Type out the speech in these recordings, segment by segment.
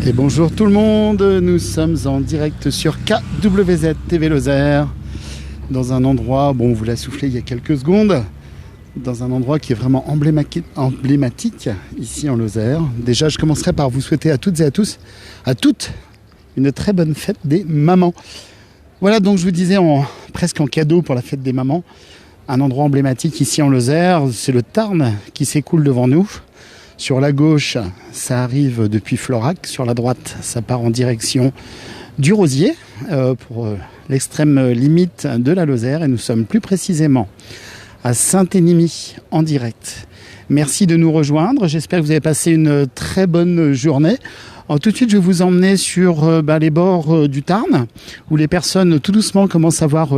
Et bonjour tout le monde, nous sommes en direct sur KWZ TV Lozère, dans un endroit, bon on vous l'a soufflé il y a quelques secondes, dans un endroit qui est vraiment emblématique ici en Lozère. Déjà je commencerai par vous souhaiter à toutes et à tous, à toutes, une très bonne fête des mamans. Voilà, donc je vous disais presque en cadeau pour la fête des mamans, un endroit emblématique ici en Lozère, c'est le Tarn qui s'écoule devant nous. Sur la gauche, ça arrive depuis Florac. Sur la droite, ça part en direction du Rosier, pour l'extrême limite de la Lozère. Et nous sommes plus précisément à Saint-Énimie en direct. Merci de nous rejoindre. J'espère que vous avez passé une très bonne journée. Alors, tout de suite, je vais vous emmener sur les bords du Tarn, où les personnes tout doucement commencent à avoir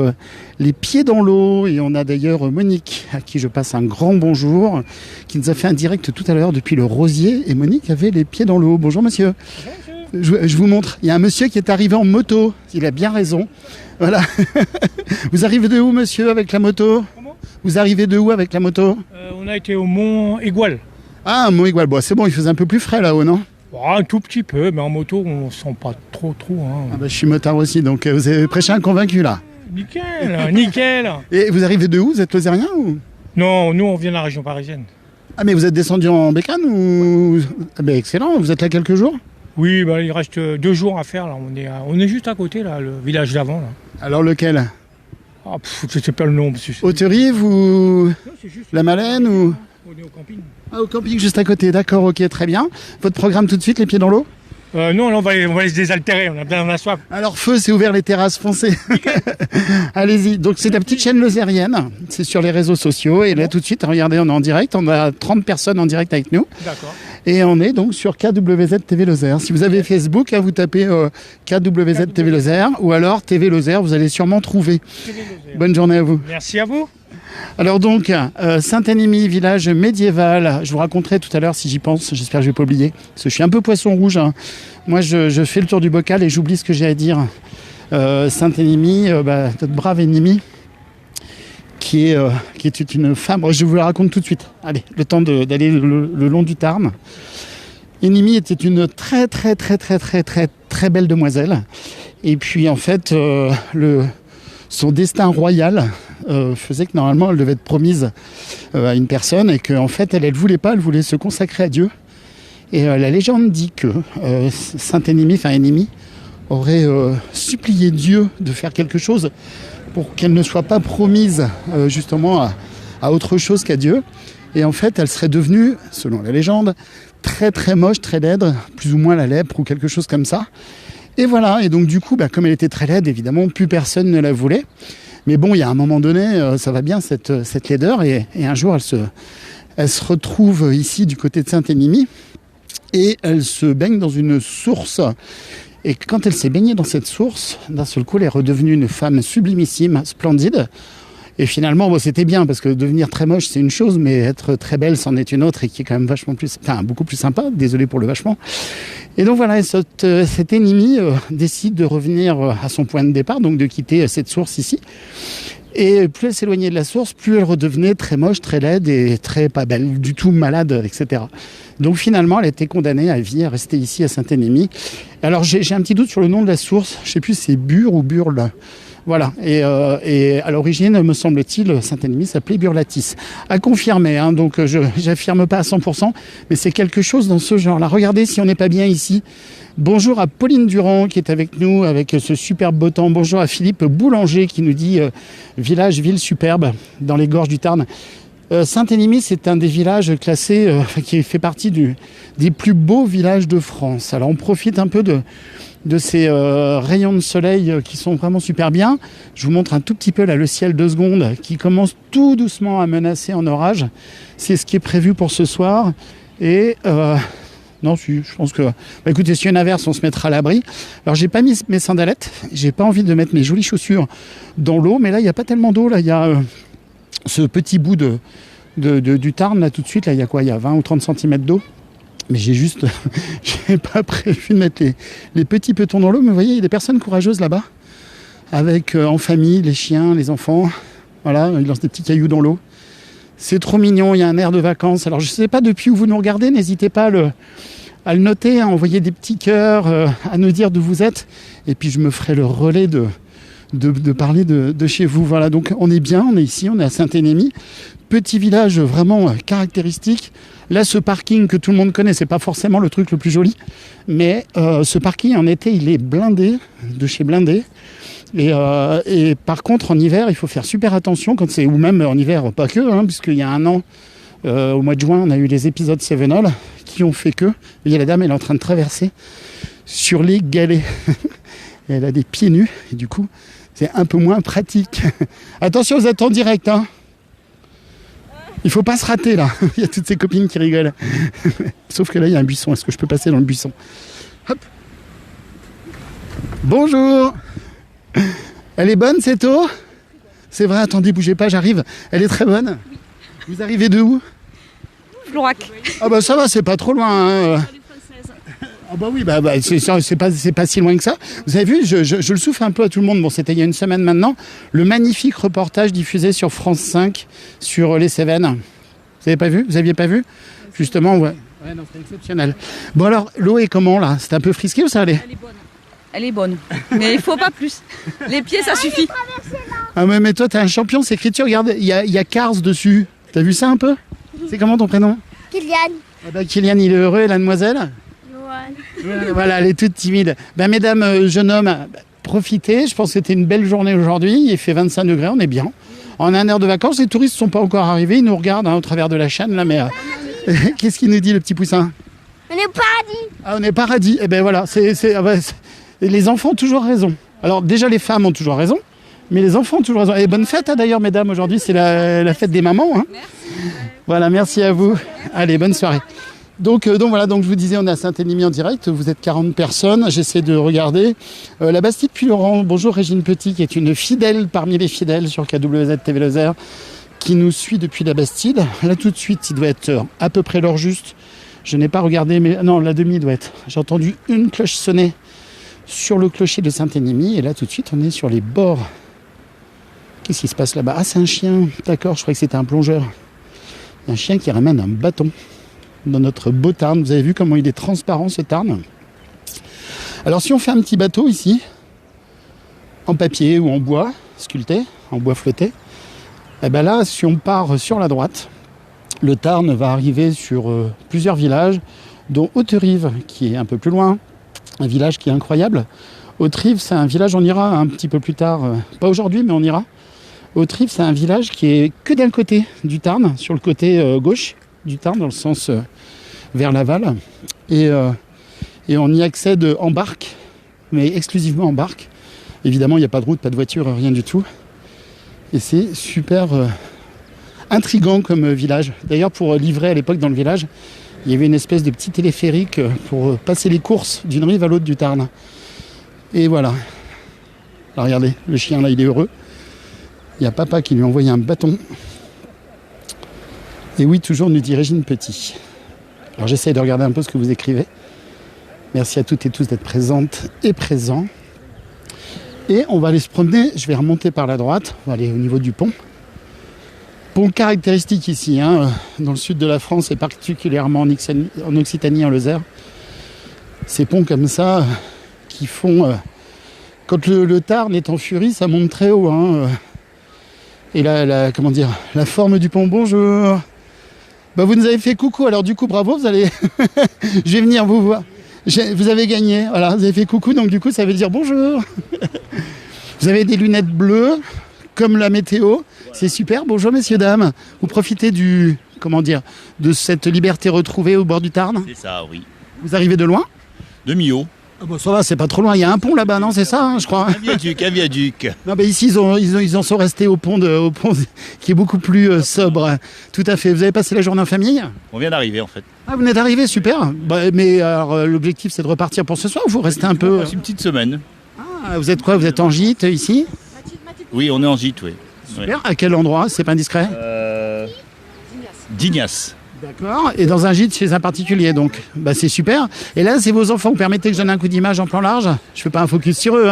les pieds dans l'eau. Et on a d'ailleurs Monique, à qui je passe un grand bonjour, qui nous a fait un direct tout à l'heure depuis le Rosier. Et Monique avait les pieds dans l'eau. Bonjour monsieur. Bonjour. Je vous montre. Il y a un monsieur qui est arrivé en moto. Il a bien raison. Voilà. Vous arrivez de où monsieur avec la moto? Comment? Vous arrivez de où avec la moto? On a été au Mont Égual. Ah, Mont Égual. Bon, c'est bon, il faisait un peu plus frais là-haut, non? Un tout petit peu, mais en moto, on ne sent pas trop. Hein. Ah bah, je suis motard aussi, donc vous avez prêché un convaincu là. Nickel, nickel. Et vous arrivez de où? Vous êtes lozérien ou? Non, nous, on vient de la région parisienne. Ah, mais vous êtes descendu en bécane ou? Ah bah, excellent, vous êtes là quelques jours? Oui, il reste 2 jours à faire. Là. On est juste à côté, là, le village d'avant. Là. Alors lequel? Je ne sais pas le nom. Haute-Rive ou Non, La Malène ou? On est au camping. Ah, au camping juste à côté, d'accord, ok, très bien. Votre programme tout de suite, les pieds dans l'eau? Non, là, on va les désaltérer, on a soif. Alors feu, c'est ouvert les terrasses, foncez. Allez-y, donc c'est la petite chaîne lozérienne, c'est sur les réseaux sociaux. Et là tout de suite, regardez, on est en direct, on a 30 personnes en direct avec nous. D'accord. Et on est donc sur KWZ TV Lozère. Si vous avez Facebook, vous tapez KWZ TV Lozère ou alors TV Lozère, vous allez sûrement trouver. Bonne journée à vous. Merci à vous. Alors donc, Saint-Énimie, village médiéval. Je vous raconterai tout à l'heure si j'y pense. J'espère que je ne vais pas oublier. Parce que je suis un peu poisson rouge. Hein. Moi, je fais le tour du bocal et j'oublie ce que j'ai à dire. Saint-Énimie, notre brave Énimie, qui est une femme. Je vous la raconte tout de suite. Allez, le temps d'aller le long du Tarn. Énimie était une très belle demoiselle. Et puis en fait, son destin royal faisait que normalement elle devait être promise à une personne et qu'en fait elle voulait pas, elle voulait se consacrer à Dieu. Et la légende dit que Énimie aurait supplié Dieu de faire quelque chose pour qu'elle ne soit pas promise justement à autre chose qu'à Dieu. Et en fait elle serait devenue, selon la légende, très moche, très laide, plus ou moins la lèpre ou quelque chose comme ça. Et voilà, et donc du coup, comme elle était très laide, évidemment, plus personne ne la voulait. Mais bon, il y a un moment donné, ça va bien cette laideur, et un jour, elle se retrouve ici du côté de Saint-Énimie, et elle se baigne dans une source. Et quand elle s'est baignée dans cette source, d'un seul coup, elle est redevenue une femme sublimissime, splendide. Et finalement, c'était bien, parce que devenir très moche, c'est une chose, mais être très belle, c'en est une autre, et qui est quand même beaucoup plus sympa. Désolé pour le vachement. Et donc voilà, cette Énimie décide de revenir à son point de départ, donc de quitter cette source ici. Et plus elle s'éloignait de la source, plus elle redevenait très moche, très laide et très pas belle, du tout malade, etc. Donc finalement, elle a été condamnée à vie, à rester ici à Saint-Énimie. Alors j'ai un petit doute sur le nom de la source, je ne sais plus si c'est Bure ou Burle. Voilà, et à l'origine, me semble-t-il, Saint-Énimie s'appelait Burlatis. À confirmer, hein, donc je n'affirme pas à 100%, mais c'est quelque chose dans ce genre-là. Regardez si on n'est pas bien ici. Bonjour à Pauline Durand qui est avec nous, avec ce superbe beau temps. Bonjour à Philippe Boulanger qui nous dit village, ville superbe dans les gorges du Tarn. Saint-Énimie, c'est un des villages classés qui fait partie des plus beaux villages de France. Alors on profite un peu de ces rayons de soleil qui sont vraiment super bien. Je vous montre un tout petit peu là le ciel 2 secondes qui commence tout doucement à menacer en orage. C'est ce qui est prévu pour ce soir. Et non, je pense que... écoutez, s'il y a une averse, on se mettra à l'abri. Alors, j'ai pas mis mes sandalettes. J'ai pas envie de mettre mes jolies chaussures dans l'eau. Mais là, il n'y a pas tellement d'eau. Là, il y a ce petit bout du Tarn. Là, tout de suite, là, il y a quoi? Il y a 20 ou 30 cm d'eau. Mais j'ai pas prévu de mettre les petits petons dans l'eau. Mais vous voyez, il y a des personnes courageuses là-bas. Avec, en famille, les chiens, les enfants. Voilà, ils lancent des petits cailloux dans l'eau. C'est trop mignon, il y a un air de vacances. Alors je ne sais pas depuis où vous nous regardez, n'hésitez pas à le noter, à envoyer des petits cœurs, à nous dire d'où vous êtes. Et puis je me ferai le relais de parler de chez vous. Voilà, donc on est bien, on est ici, on est à Saint-Énémy. Petit village vraiment caractéristique. Là, ce parking que tout le monde connaît, c'est pas forcément le truc le plus joli. Mais ce parking, en été, il est blindé, de chez blindé. Et par contre, en hiver, il faut faire super attention, ou même en hiver, pas que, puisqu'il y a un an, au mois de juin, on a eu les épisodes Sevenol qui ont fait que, il y a la dame, elle est en train de traverser sur les galets. Et elle a des pieds nus, et du coup, c'est un peu moins pratique. Attention, vous êtes en direct, hein. Il faut pas se rater, là. Il y a toutes ces copines qui rigolent. Sauf que là, il y a un buisson. Est-ce que je peux passer dans le buisson? Hop. Bonjour. Elle est bonne, cette eau? C'est vrai, attendez, bougez pas, j'arrive. Elle est très bonne. Vous arrivez de où? Florac. Ah bah ça va, c'est pas trop loin. Ah bah oui, c'est pas si loin que ça. Vous avez vu, je le souffle un peu à tout le monde. Bon, c'était il y a une semaine maintenant. Le magnifique reportage diffusé sur France 5 sur les Cévennes. Vous avez pas vu? Vous aviez pas vu? Justement, ouais. Ouais, non, c'est exceptionnel. Bon alors, l'eau est comment là? C'est un peu frisqué ou ça allait? Elle est bonne. Elle est bonne. Mais il faut pas plus. Les pieds, ça suffit. Ah mais toi, t'es un champion, c'est écrit. Regarde, il y a Cars dessus. T'as vu ça un peu? C'est comment ton prénom? Kylian. Ah bah, Kylian, il est heureux, et la demoiselle? Voilà, elle est toute timide. Mesdames, jeunes hommes, profitez. Je pense que c'était une belle journée aujourd'hui. Il fait 25 degrés, on est bien. On a un air de vacances. Les touristes ne sont pas encore arrivés. Ils nous regardent au travers de la chaîne. Là, mais qu'est-ce qu'il nous dit, le petit poussin? On est au paradis. Ah, on est paradis. Eh bien voilà, les enfants ont toujours raison. Alors déjà, les femmes ont toujours raison. Mais les enfants ont toujours raison. Et bonne fête d'ailleurs, mesdames. Aujourd'hui, c'est la fête des mamans. Hein. Merci. Voilà, merci à vous. Allez, bonne soirée. Donc voilà, je vous disais, on est à Saint-Énémy en direct, vous êtes 40 personnes, j'essaie de regarder. La Bastide puis Laurent, bonjour Régine Petit, qui est une fidèle parmi les fidèles sur KWZ TV Lozère, qui nous suit depuis la Bastide. Là tout de suite, il doit être à peu près l'heure juste. Je n'ai pas regardé, mais non, la demi doit être. J'ai entendu une cloche sonner sur le clocher de Saint-Énémy, et là tout de suite, on est sur les bords. Qu'est-ce qui se passe là-bas? Ah, c'est un chien, d'accord, je croyais que c'était un plongeur. Un chien qui ramène un bâton dans notre beau Tarn. Vous avez vu comment il est transparent, ce Tarn. Alors si on fait un petit bateau ici, en papier ou en bois sculpté, en bois flotté, et ben là, si on part sur la droite, le Tarn va arriver sur plusieurs villages, dont Haute-Rive, qui est un peu plus loin, un village qui est incroyable. Haute-Rive, c'est un village, on ira un petit peu plus tard, pas aujourd'hui, mais on ira. Haute-Rive, c'est un village qui est que d'un côté du Tarn, sur le côté gauche du Tarn, dans le sens vers Laval. Et on y accède en barque, mais exclusivement en barque. Évidemment, il n'y a pas de route, pas de voiture, rien du tout. Et c'est super intriguant comme village. D'ailleurs, pour livrer à l'époque dans le village, il y avait une espèce de petit téléphérique pour passer les courses d'une rive à l'autre du Tarn. Et voilà. Alors regardez, le chien là, il est heureux. Il y a papa qui lui a envoyé un bâton. Et oui, toujours nous dit Régine Petit. Alors j'essaie de regarder un peu ce que vous écrivez. Merci à toutes et tous d'être présentes et présents. Et on va aller se promener. Je vais remonter par la droite. On va aller au niveau du pont. Pont caractéristique ici, dans le sud de la France et particulièrement en Occitanie, en Lozère. Ces ponts comme ça qui font... quand le Tarn est en furie, ça monte très haut. Et la forme du pont, bonjour. Vous nous avez fait coucou, alors du coup bravo, vous allez... Je vais venir vous voir. Vous avez gagné, voilà, vous avez fait coucou, donc du coup ça veut dire bonjour. Vous avez des lunettes bleues, comme la météo, c'est super, bonjour messieurs, dames. Vous profitez de cette liberté retrouvée au bord du Tarn? C'est ça, oui. Vous arrivez de loin? De Millau. Ça va, c'est pas trop loin. Il y a un pont là-bas, non? C'est ça, je crois. Un viaduc. Non, ici, ils en sont restés au pont qui est beaucoup plus sobre. Tout à fait. Vous avez passé la journée en famille? On vient d'arriver, en fait. Ah, vous venez d'arriver, super. Mais alors, l'objectif, c'est de repartir pour ce soir ou vous restez un peu... C'est une petite semaine. Ah, vous êtes quoi? Vous êtes en gîte ici? Oui, on est en gîte, oui. Super. Ouais. À quel endroit? C'est pas indiscret? Dignas. D'accord. Et dans un gîte chez un particulier, donc. C'est super. Et là, c'est vos enfants. Vous permettez que je donne un coup d'image en plan large? Je fais pas un focus sur eux.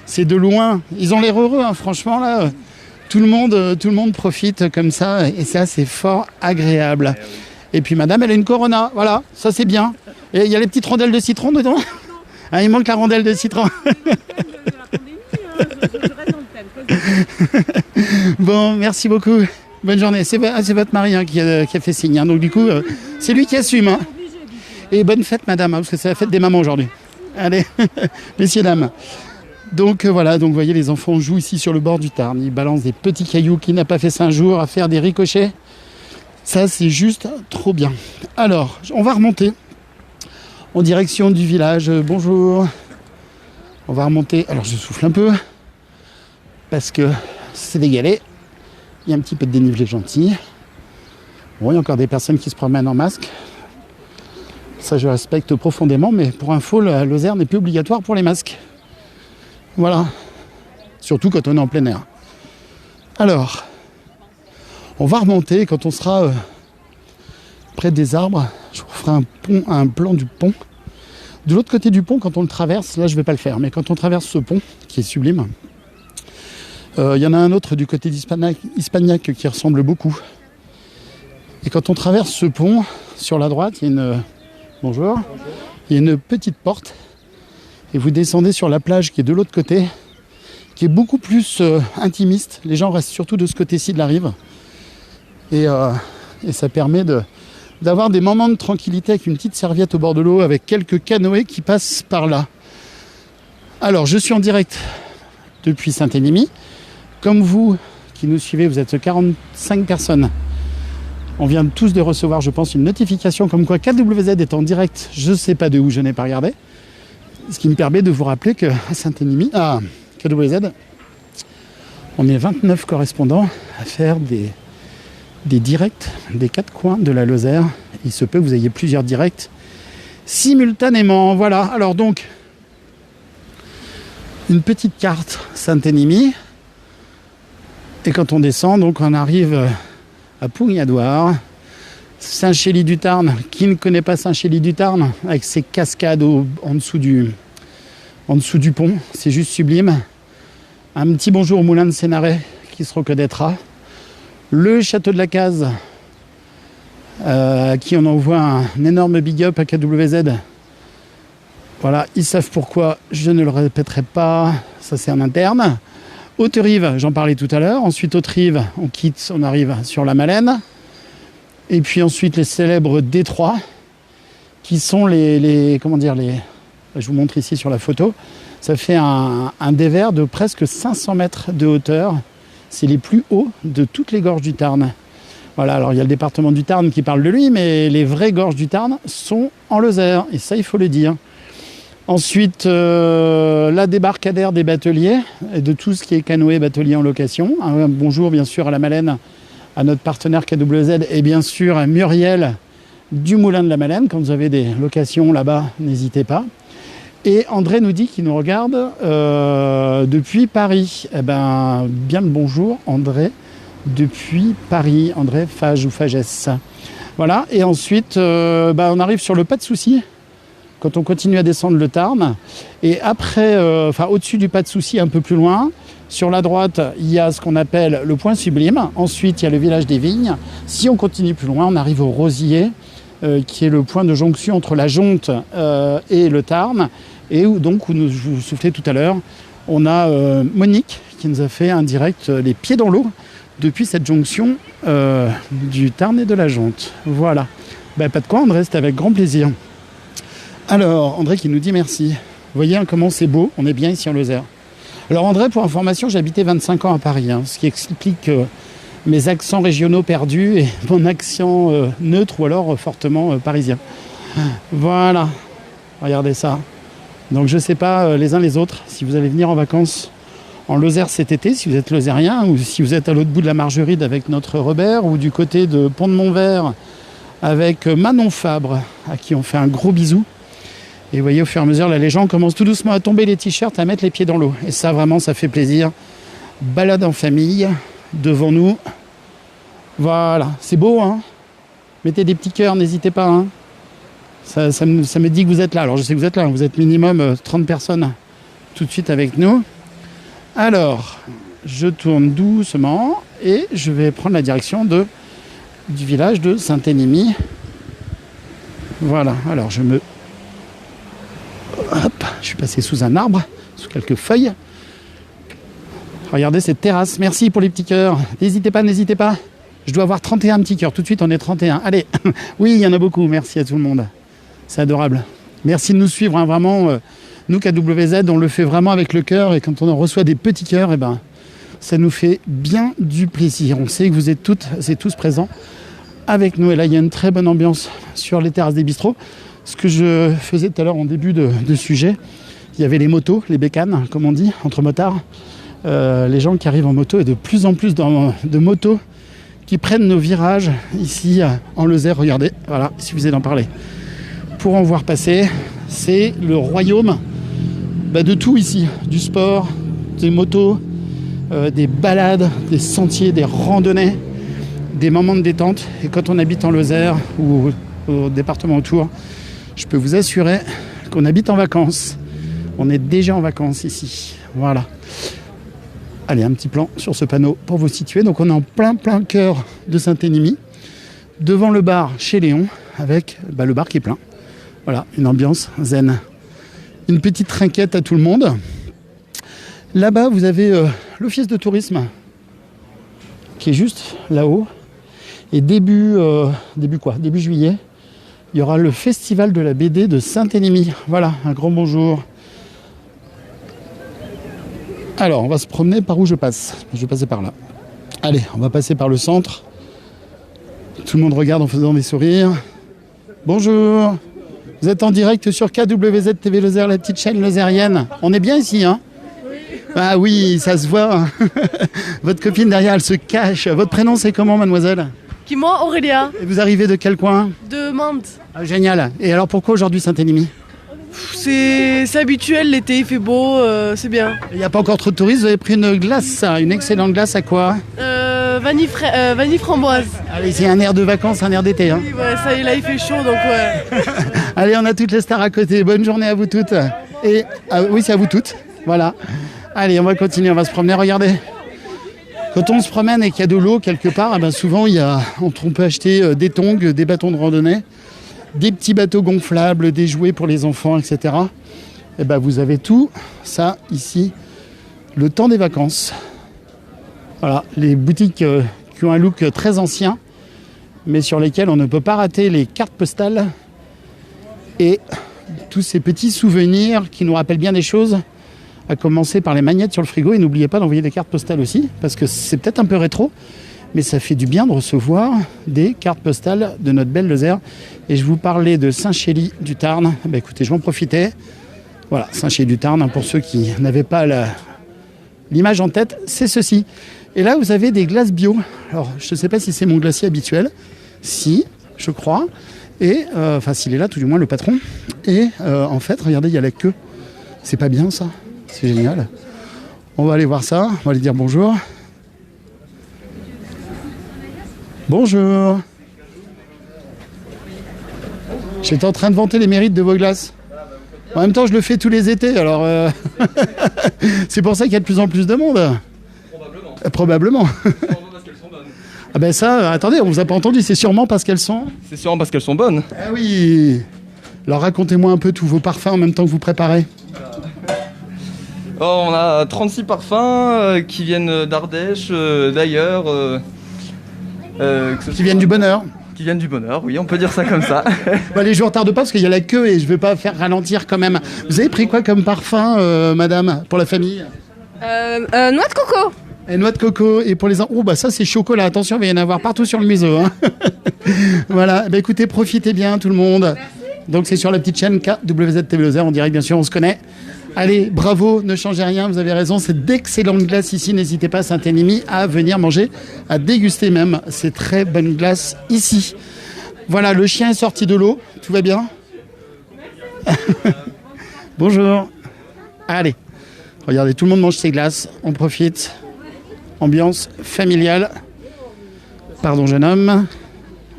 C'est de loin. Ils ont l'air heureux, franchement, là. tout le monde profite comme ça et ça c'est fort agréable. Et puis madame, elle a une Corona, voilà, ça c'est bien. Et il y a les petites rondelles de citron dedans. Ah, il manque la rondelle de citron. Bon, merci beaucoup. Bonne journée. C'est votre mari qui a fait signe. Hein. Donc du coup, c'est lui qui assume. Hein. Et bonne fête madame, hein, parce que c'est la fête des mamans aujourd'hui. Allez, messieurs, dames. Donc voilà, donc vous voyez, les enfants jouent ici sur le bord du Tarn. Ils balancent des petits cailloux qui n'a pas fait 5 jours à faire des ricochets. Ça, c'est juste trop bien. Alors, on va remonter en direction du village. Bonjour. On va remonter. Alors, je souffle un peu parce que c'est des galets. Il y a un petit peu de dénivelé gentil. Bon, il y a encore des personnes qui se promènent en masque. Ça, je respecte profondément, mais pour info, la Lozère n'est plus obligatoire pour les masques. Voilà. Surtout quand on est en plein air. Alors, on va remonter quand on sera près des arbres. Je vous ferai un plan du pont. De l'autre côté du pont, quand on le traverse, là je ne vais pas le faire, mais quand on traverse ce pont, qui est sublime, il y en a un autre du côté d'Hispagnac qui ressemble beaucoup. Et quand on traverse ce pont, sur la droite, il y a une... Bonjour. Il y a une petite porte. Et vous descendez sur la plage qui est de l'autre côté, qui est beaucoup plus intimiste. Les gens restent surtout de ce côté-ci de la rive. Et ça permet d'avoir des moments de tranquillité avec une petite serviette au bord de l'eau, avec quelques canoës qui passent par là. Alors, je suis en direct depuis Saint-Émimy. Comme vous qui nous suivez, vous êtes 45 personnes. On vient tous de recevoir, je pense, une notification comme quoi KWZ est en direct. Je ne sais pas de où, je n'ai pas regardé. Ce qui me permet de vous rappeler qu'à Saint-Émimy, à KWZ, on est 29 correspondants à faire des directs des 4 coins de la Lozère. Il se peut que vous ayez plusieurs directs simultanément. Voilà, alors donc, une petite carte Saint-Émimy. Et quand on descend, donc on arrive à Pougnadoire, Saint-Chély-du-Tarn. Qui ne connaît pas Saint-Chély-du-Tarn, avec ses cascades en dessous du pont, c'est juste sublime. Un petit bonjour au moulin de Sénaret qui se reconnaîtra. Le château de la Case, à qui on envoie un énorme big up à KWZ. Voilà, ils savent pourquoi, je ne le répéterai pas, ça c'est en interne. Haute-Rive, j'en parlais tout à l'heure. Ensuite, Haute-Rive, on quitte, on arrive sur la Malène. Et puis ensuite, les célèbres détroits, qui sont je vous montre ici sur la photo. Ça fait un dévers de presque 500 mètres de hauteur. C'est les plus hauts de toutes les gorges du Tarn. Voilà, alors il y a le département du Tarn qui parle de lui, mais les vraies gorges du Tarn sont en Lozère. Et ça, il faut le dire. Ensuite, la débarcadère des bateliers, et de tout ce qui est canoë batelier en location. Un bonjour bien sûr à la Malène, à notre partenaire KWZ, et bien sûr à Muriel du Moulin de la Malène. Quand vous avez des locations là-bas, n'hésitez pas. Et André nous dit qu'il nous regarde depuis Paris. Eh ben, bien le bonjour André, depuis Paris. André Fage ou Fagesse. Voilà, et ensuite, on arrive sur le Pas de Souci. Quand on continue à descendre le Tarn, et après, au-dessus du Pas de Souci, un peu plus loin, sur la droite, il y a ce qu'on appelle le Point Sublime. Ensuite, il y a le village des Vignes. Si on continue plus loin, on arrive au Rosier, qui est le point de jonction entre la Jonte et le Tarn. Et où je vous soufflais tout à l'heure, on a Monique qui nous a fait un direct les pieds dans l'eau depuis cette jonction du Tarn et de la Jonte. Voilà. Pas de quoi, André, c'était avec grand plaisir. Alors, André qui nous dit merci. Vous voyez comment c'est beau, on est bien ici en Lozère. Alors André, pour information, j'ai habité 25 ans à Paris, ce qui explique mes accents régionaux perdus et mon accent neutre ou alors fortement parisien. Voilà, regardez ça. Donc je ne sais pas les uns les autres si vous allez venir en vacances en Lozère cet été, si vous êtes lozérien ou si vous êtes à l'autre bout de la Margeride avec notre Robert ou du côté de Pont-de-Montvert avec Manon Fabre, à qui on fait un gros bisou. Et vous voyez, au fur et à mesure, là, les gens commencent tout doucement à tomber les t-shirts, à mettre les pieds dans l'eau. Et ça, vraiment, ça fait plaisir. Balade en famille, devant nous. Voilà, c'est beau, hein. Mettez des petits cœurs, n'hésitez pas, hein. Ça me dit que vous êtes là. Alors, je sais que vous êtes là, vous êtes minimum 30 personnes tout de suite avec nous. Alors, je tourne doucement et je vais prendre la direction du village de Saint-Énimie. Voilà, alors je suis passé sous un arbre, sous quelques feuilles. Regardez cette terrasse, merci pour les petits cœurs. N'hésitez pas. Je dois avoir 31 petits cœurs, tout de suite on est 31. Allez, oui, il y en a beaucoup, merci à tout le monde. C'est adorable. Merci de nous suivre, hein, vraiment. Nous, KWZ, on le fait vraiment avec le cœur et quand on en reçoit des petits cœurs, eh ben, ça nous fait bien du plaisir. On sait que vous êtes toutes et tous présents avec nous. Et là, il y a une très bonne ambiance sur les terrasses des bistrots. Ce que je faisais tout à l'heure en début de sujet, il y avait les motos, les bécanes, comme on dit, entre motards. Les gens qui arrivent en moto et de plus en plus de motos qui prennent nos virages ici en Lozère. Regardez, voilà, il suffisait d'en parler. Pour en voir passer, c'est le royaume de tout ici, du sport, des motos, des balades, des sentiers, des randonnées, des moments de détente. Et quand on habite en Lozère ou au département autour, je peux vous assurer qu'on habite en vacances. On est déjà en vacances ici. Voilà. Allez, un petit plan sur ce panneau pour vous situer. Donc on est en plein cœur de Saint-Énimie, devant le bar chez Léon, avec le bar qui est plein. Voilà, une ambiance zen. Une petite trinquette à tout le monde. Là-bas, vous avez l'office de tourisme qui est juste là-haut. Et début juillet, il y aura le festival de la BD de Saint-Énimie. Voilà, un grand bonjour. Alors, on va se promener par où je passe. Je vais passer par là. Allez, on va passer par le centre. Tout le monde regarde en faisant des sourires. Bonjour. Vous êtes en direct sur KWZ TV Lozère, la petite chaîne lozérienne. On est bien ici, hein? Ah oui, ça se voit. Votre copine derrière, elle se cache. Votre prénom, c'est comment, mademoiselle? Qui moi, Aurélia, Et vous arrivez de quel coin? de Mende. Ah, génial. Et alors, pourquoi aujourd'hui Saint-Énimie? C'est habituel, l'été il fait beau, c'est bien. Il n'y a pas encore trop de touristes. Vous avez pris une glace, une excellente glace à quoi? Vanille framboise. Allez, c'est un air de vacances, un air d'été. Hein. Oui, ouais, ça y est, là il fait chaud donc ouais. Allez, on a toutes les stars à côté. Bonne journée à vous toutes. Et oui, c'est à vous toutes. Voilà. Allez, on va continuer, on va se promener. Regardez. Quand on se promène et qu'il y a de l'eau quelque part, souvent on peut acheter des tongs, des bâtons de randonnée, des petits bateaux gonflables, des jouets pour les enfants, etc. Et vous avez tout ça ici, le temps des vacances. Voilà, les boutiques qui ont un look très ancien, mais sur lesquelles on ne peut pas rater les cartes postales et tous ces petits souvenirs qui nous rappellent bien des choses, à commencer par les magnettes sur le frigo. Et n'oubliez pas d'envoyer des cartes postales aussi, parce que c'est peut-être un peu rétro, mais ça fait du bien de recevoir des cartes postales de notre belle Lozère. Et je vous parlais de Saint-Chély du Tarn. Écoutez, je vais en profiter. Voilà, Saint-Chély du Tarn, pour ceux qui n'avaient pas l'image en tête, c'est ceci. Et là, vous avez des glaces bio. Alors, je ne sais pas si c'est mon glacier habituel. Si, je crois. Et, s'il est là, tout du moins, le patron. Et en fait, regardez, il y a la queue. C'est pas bien, ça? C'est génial. On va aller voir ça. On va aller dire bonjour. Bonjour. J'étais en train de vanter les mérites de vos glaces. En même temps, je le fais tous les étés, alors c'est pour ça qu'il y a de plus en plus de monde. Probablement. Ça, attendez, on vous a pas entendu, c'est sûrement parce qu'elles sont... C'est sûrement parce qu'elles sont bonnes. Ah oui. Alors racontez-moi un peu tous vos parfums en même temps que vous préparez. Oh, on a 36 parfums qui viennent d'Ardèche, d'ailleurs. Qui viennent du bonheur. Qui viennent du bonheur, oui, on peut dire ça comme ça. Allez, je vous retarde pas parce qu'il y a la queue et je vais pas faire ralentir quand même. Vous avez pris quoi comme parfum, madame, pour la famille? Noix de coco. Et noix de coco. Et pour les enfants, ça c'est chocolat. Attention, il va y en avoir partout sur le museau. Hein. Voilà, écoutez, profitez bien tout le monde. Merci. Donc c'est sur la petite chaîne KWZ TV Lozère, on dirait que bien sûr on se connaît. Allez, bravo, ne changez rien, vous avez raison, c'est d'excellentes glaces ici. N'hésitez pas à Saint-Énimie à venir manger, à déguster même ces très bonnes glaces ici. Voilà, le chien est sorti de l'eau, tout va bien? Bonjour. Allez, regardez, tout le monde mange ses glaces, on profite. Ambiance familiale. Pardon, jeune homme.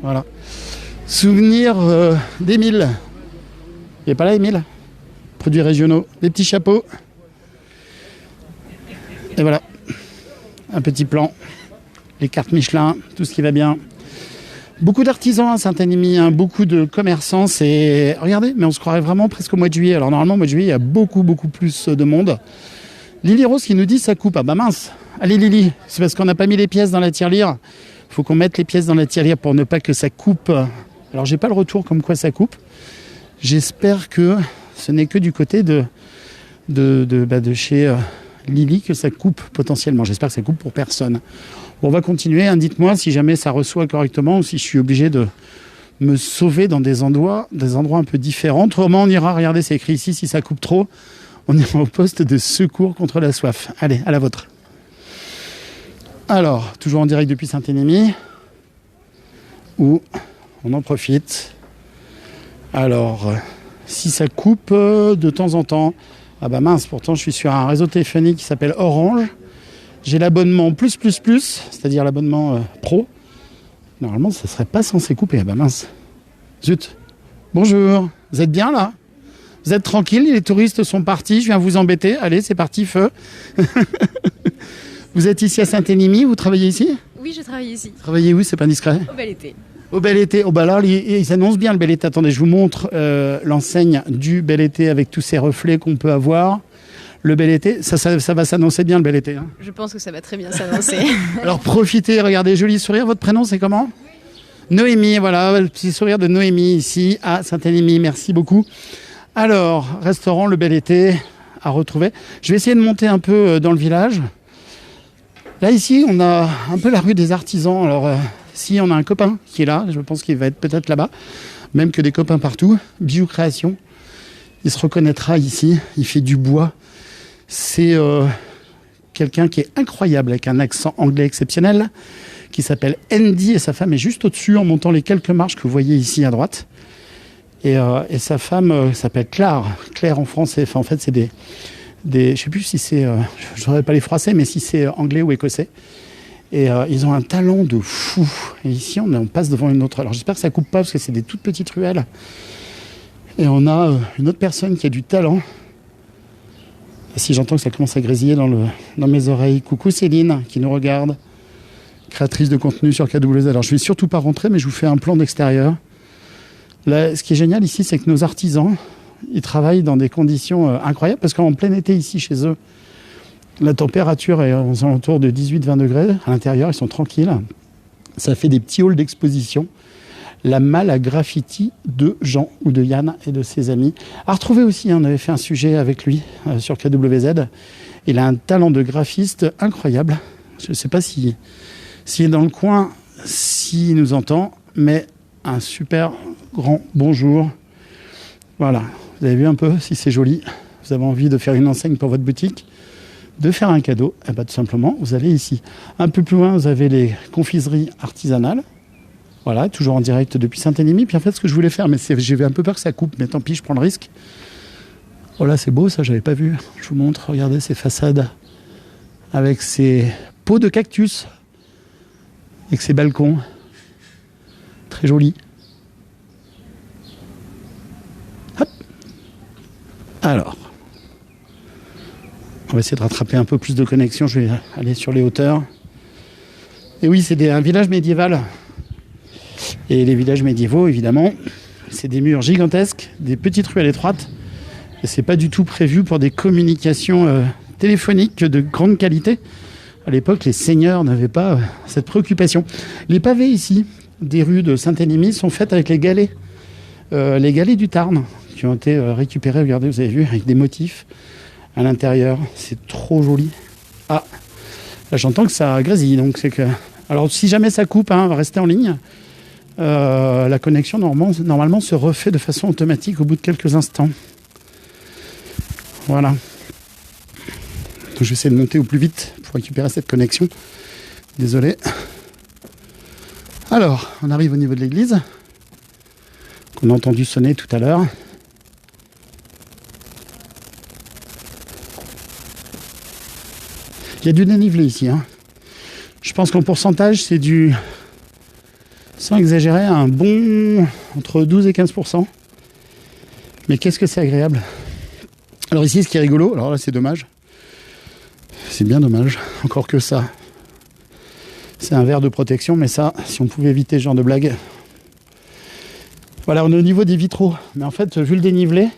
Voilà. Souvenir d'Émile. Il n'est pas là, Émile? Produits régionaux, des petits chapeaux. Et voilà. un petit plan, les cartes Michelin, tout ce qui va bien. Beaucoup d'artisans à Saint-Émilion, hein, beaucoup de commerçants. Regardez, mais on se croirait vraiment presque au mois de juillet. Alors normalement, au mois de juillet, il y a beaucoup plus de monde. Lily Rose qui nous dit ça coupe. Ah bah mince. Allez Lily, c'est parce qu'on n'a pas mis les pièces dans la tirelire. Il faut qu'on mette les pièces dans la tirelire pour ne pas que ça coupe. Alors j'ai pas le retour comme quoi ça coupe. J'espère que ce n'est que du côté de chez Lily que ça coupe potentiellement. J'espère que ça coupe pour personne. Bon, on va continuer. Hein. Dites-moi si jamais ça reçoit correctement ou si je suis obligé de me sauver dans des endroits un peu différents. Autrement, on ira, regardez, c'est écrit ici, si ça coupe trop, on ira au poste de secours contre la soif. Allez, à la vôtre. Alors, toujours en direct depuis Saint-Émilion, où on en profite. Alors, si ça coupe de temps en temps, ah bah mince, pourtant je suis sur un réseau téléphonique qui s'appelle Orange. J'ai l'abonnement plus, c'est-à-dire l'abonnement pro. Normalement, ça ne serait pas censé couper. Ah bah mince. Zut. Bonjour. Vous êtes bien là? Vous êtes tranquille? Les touristes sont partis. Je viens vous embêter. Allez, c'est parti, feu. Vous êtes ici à Saint-Émilion? Vous travaillez ici? Oui, je travaille ici. Vous travaillez où? C'est pas indiscret? Au Bel Été. Au Bel Été. Oh bah là, il s'annonce bien le Bel Été. Attendez, je vous montre l'enseigne du Bel Été avec tous ces reflets qu'on peut avoir. Le Bel Été, ça va s'annoncer bien le Bel Été. Hein. Je pense que ça va très bien s'annoncer. Alors profitez, regardez, joli sourire. Votre prénom, c'est comment? Noémie, voilà, le petit sourire de Noémie ici à Saint-Émilion. Merci beaucoup. Alors, restaurant Le Bel Été à retrouver. Je vais essayer de monter un peu dans le village. Là, ici, on a un peu la rue des artisans. Alors, si on a un copain qui est là, je pense qu'il va être peut-être là-bas, même que des copains partout. Bijou Création. Il se reconnaîtra ici. Il fait du bois. C'est quelqu'un qui est incroyable, avec un accent anglais exceptionnel, qui s'appelle Andy, et sa femme est juste au-dessus, en montant les quelques marches que vous voyez ici à droite. Et sa femme s'appelle Claire en français. Enfin, en fait, c'est des je ne sais plus si c'est, je ne saurais pas les français, mais si c'est anglais ou écossais. Et ils ont un talent de fou. Et ici, on passe devant une autre. Alors, j'espère que ça ne coupe pas, parce que c'est des toutes petites ruelles. Et on a une autre personne qui a du talent. Si j'entends que ça commence à grésiller dans mes oreilles. Coucou Céline, qui nous regarde, créatrice de contenu sur KWZ. Alors, je ne vais surtout pas rentrer, mais je vous fais un plan d'extérieur. Là, ce qui est génial ici, c'est que nos artisans, ils travaillent dans des conditions incroyables, parce qu'en plein été, ici, chez eux, la température est aux alentours de 18-20 degrés. À l'intérieur, ils sont tranquilles. Ça fait des petits halls d'exposition. La malle à graffiti de Jean ou de Yann et de ses amis. À retrouver aussi, on avait fait un sujet avec lui sur KWZ. Il a un talent de graphiste incroyable. Je ne sais pas s'il est dans le coin, s'il nous entend, mais un super grand bonjour. Voilà, vous avez vu un peu si c'est joli. Vous avez envie de faire une enseigne pour votre boutique, de faire un cadeau, et bien tout simplement, vous allez ici. Un peu plus loin, vous avez les confiseries artisanales. Voilà, toujours en direct depuis Saint-Émilion. Puis en fait, ce que je voulais faire, mais j'avais un peu peur que ça coupe, mais tant pis, je prends le risque. Oh là, c'est beau, ça, j'avais pas vu. Je vous montre, regardez ces façades avec ces pots de cactus, avec ces balcons. Très joli. Hop. Alors, on va essayer de rattraper un peu plus de connexion. Je vais aller sur les hauteurs. Et oui, c'est un village médiéval. Et les villages médiévaux, évidemment, c'est des murs gigantesques, des petites ruelles étroites. Et c'est pas du tout prévu pour des communications téléphoniques de grande qualité. À l'époque, les seigneurs n'avaient pas cette préoccupation. Les pavés ici, des rues de Saint-Émilion, sont faits avec les galets du Tarn, qui ont été récupérés, regardez, vous avez vu, avec des motifs à l'intérieur. C'est trop joli. Ah, là j'entends que ça grésille, donc c'est que... Alors si jamais ça coupe, restez en ligne. La connexion normalement se refait de façon automatique au bout de quelques instants. Voilà. Donc, je vais essayer de monter au plus vite pour récupérer cette connexion. Désolé. Alors, on arrive au niveau de l'église, qu'on a entendu sonner tout à l'heure. Il y a du dénivelé ici. Je pense qu'en pourcentage, c'est du... Sans exagérer, un bon entre 12 et 15%. Mais qu'est-ce que c'est agréable. Alors ici, ce qui est rigolo, alors là c'est dommage. C'est bien dommage, encore que ça. C'est un verre de protection, mais ça, si on pouvait éviter ce genre de blague. Voilà, on est au niveau des vitraux. Mais en fait, vu le dénivelé,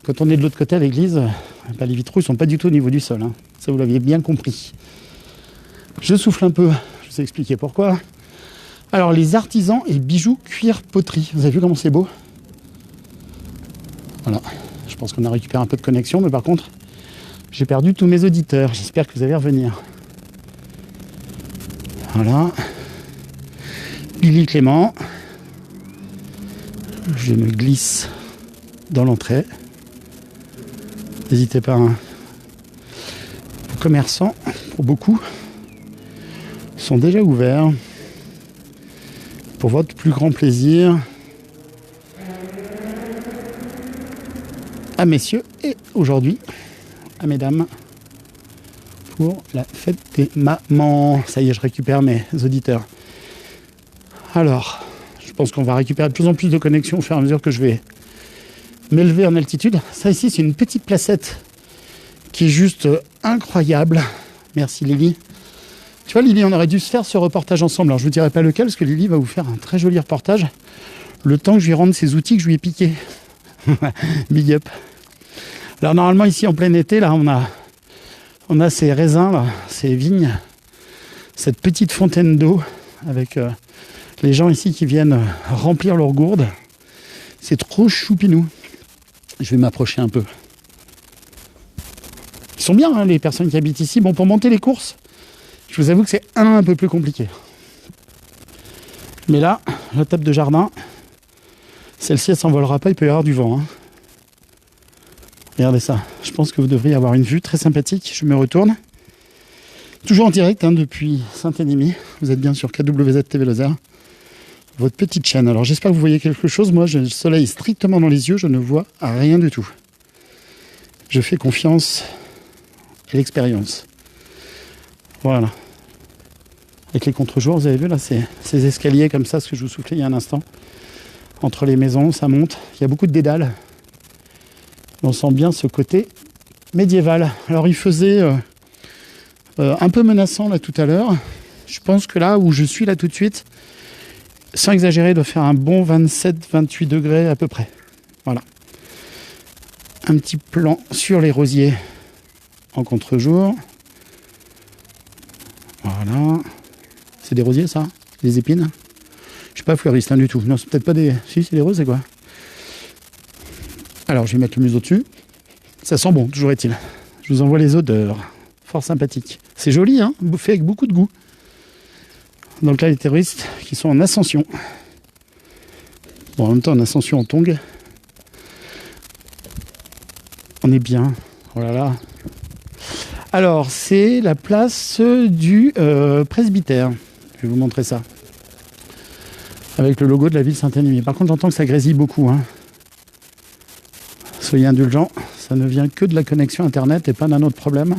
quand on est de l'autre côté à l'église, les vitraux ne sont pas du tout au niveau du sol. Hein. Ça, vous l'aviez bien compris. Je souffle un peu, je vous ai expliqué pourquoi. Alors, les artisans et bijoux cuir poterie. Vous avez vu comment c'est beau? Voilà, je pense qu'on a récupéré un peu de connexion, mais par contre, j'ai perdu tous mes auditeurs. J'espère que vous allez revenir. Voilà. Lily Clément. Je me glisse dans l'entrée. N'hésitez pas. Hein. Les commerçants, pour beaucoup, sont déjà ouverts. Pour votre plus grand plaisir. À messieurs et aujourd'hui à mesdames pour la fête des mamans. Ça y est, je récupère mes auditeurs. Alors, je pense qu'on va récupérer de plus en plus de connexions au fur et à mesure que je vais m'élever en altitude. Ça ici, c'est une petite placette qui est juste incroyable. Merci Lily. Tu vois Lily, on aurait dû se faire ce reportage ensemble. Alors je ne vous dirai pas lequel parce que Lily va vous faire un très joli reportage le temps que je lui rende ces outils que je lui ai piqués. Big up. Alors normalement ici en plein été, là on a ces raisins, là, ces vignes, cette petite fontaine d'eau avec les gens ici qui viennent remplir leurs gourdes. C'est trop choupinou. Je vais m'approcher un peu. Ils sont bien hein, les personnes qui habitent ici. Bon, pour monter les courses, je vous avoue que c'est un peu plus compliqué. Mais là, la table de jardin, celle-ci elle s'envolera pas, il peut y avoir du vent. Hein. Regardez ça, je pense que vous devriez avoir une vue très sympathique. Je me retourne. Toujours en direct hein, depuis Saint-Énémy. Vous êtes bien sur KWZ TV Lozère, votre petite chaîne. Alors j'espère que vous voyez quelque chose. Moi j'ai le soleil strictement dans les yeux, je ne vois rien du tout. Je fais confiance à l'expérience. Voilà. Avec les contre-jours, vous avez vu là, ces escaliers comme ça, ce que je vous soufflais il y a un instant. Entre les maisons, ça monte. Il y a beaucoup de dédales. On sent bien ce côté médiéval. Alors il faisait un peu menaçant là tout à l'heure. Je pense que là où je suis là tout de suite, sans exagérer, doit faire un bon 27-28 degrés à peu près. Voilà. Un petit plan sur les rosiers en contre-jour. Voilà. C'est des rosiers ça? Des épines? Je suis pas fleuriste hein, du tout. Non, c'est peut-être pas des... Si, c'est des roses, c'est quoi? Alors, je vais mettre le museau dessus. Ça sent bon, toujours est-il. Je vous envoie les odeurs. Fort sympathique. C'est joli, hein, fait avec beaucoup de goût. Dans le cas des terroristes qui sont en ascension. Bon, en même temps, en ascension en tongs. On est bien. Oh là là. Alors, c'est la place du presbytère. Je vais vous montrer ça. Avec le logo de la ville Saint-Énémy. Par contre, j'entends que ça grésille beaucoup, hein. Soyez indulgents, ça ne vient que de la connexion internet et pas d'un autre problème.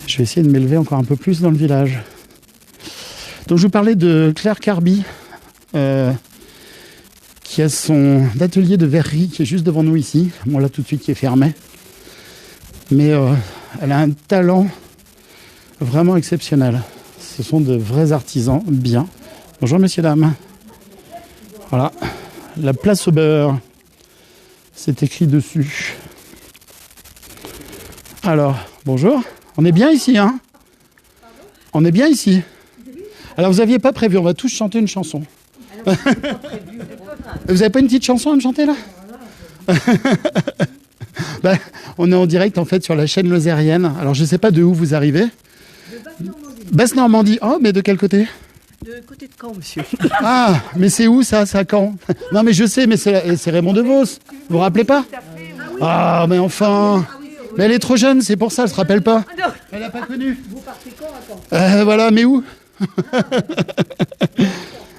Je vais essayer de m'élever encore un peu plus dans le village. Donc je vous parlais de Claire Carby, qui a son atelier de verrerie qui est juste devant nous ici. Bon là tout de suite qui est fermé. Mais elle a un talent vraiment exceptionnel. Ce sont de vrais artisans, bien. Bonjour messieurs, dames. Voilà, la place au beurre. C'est écrit dessus. Alors, bonjour. On est bien ici, hein? On est bien ici. Alors, vous n'aviez pas prévu, on va tous chanter une chanson. Vous n'avez pas une petite chanson à me chanter, là? Ben, on est en direct, en fait, sur la chaîne lozérienne. Alors, je ne sais pas de où vous arrivez. De Basse-Normandie. Oh, mais de quel côté? De côté de Caen, monsieur. Ah, mais c'est où ça? C'est à Caen? Non, mais je sais, mais c'est Raymond DeVos. Vous vous rappelez pas? Ah, mais enfin. Mais elle est trop jeune, c'est pour ça, elle se rappelle pas. Elle n'a pas connu. Vous partez quand à Caen? Voilà, mais où?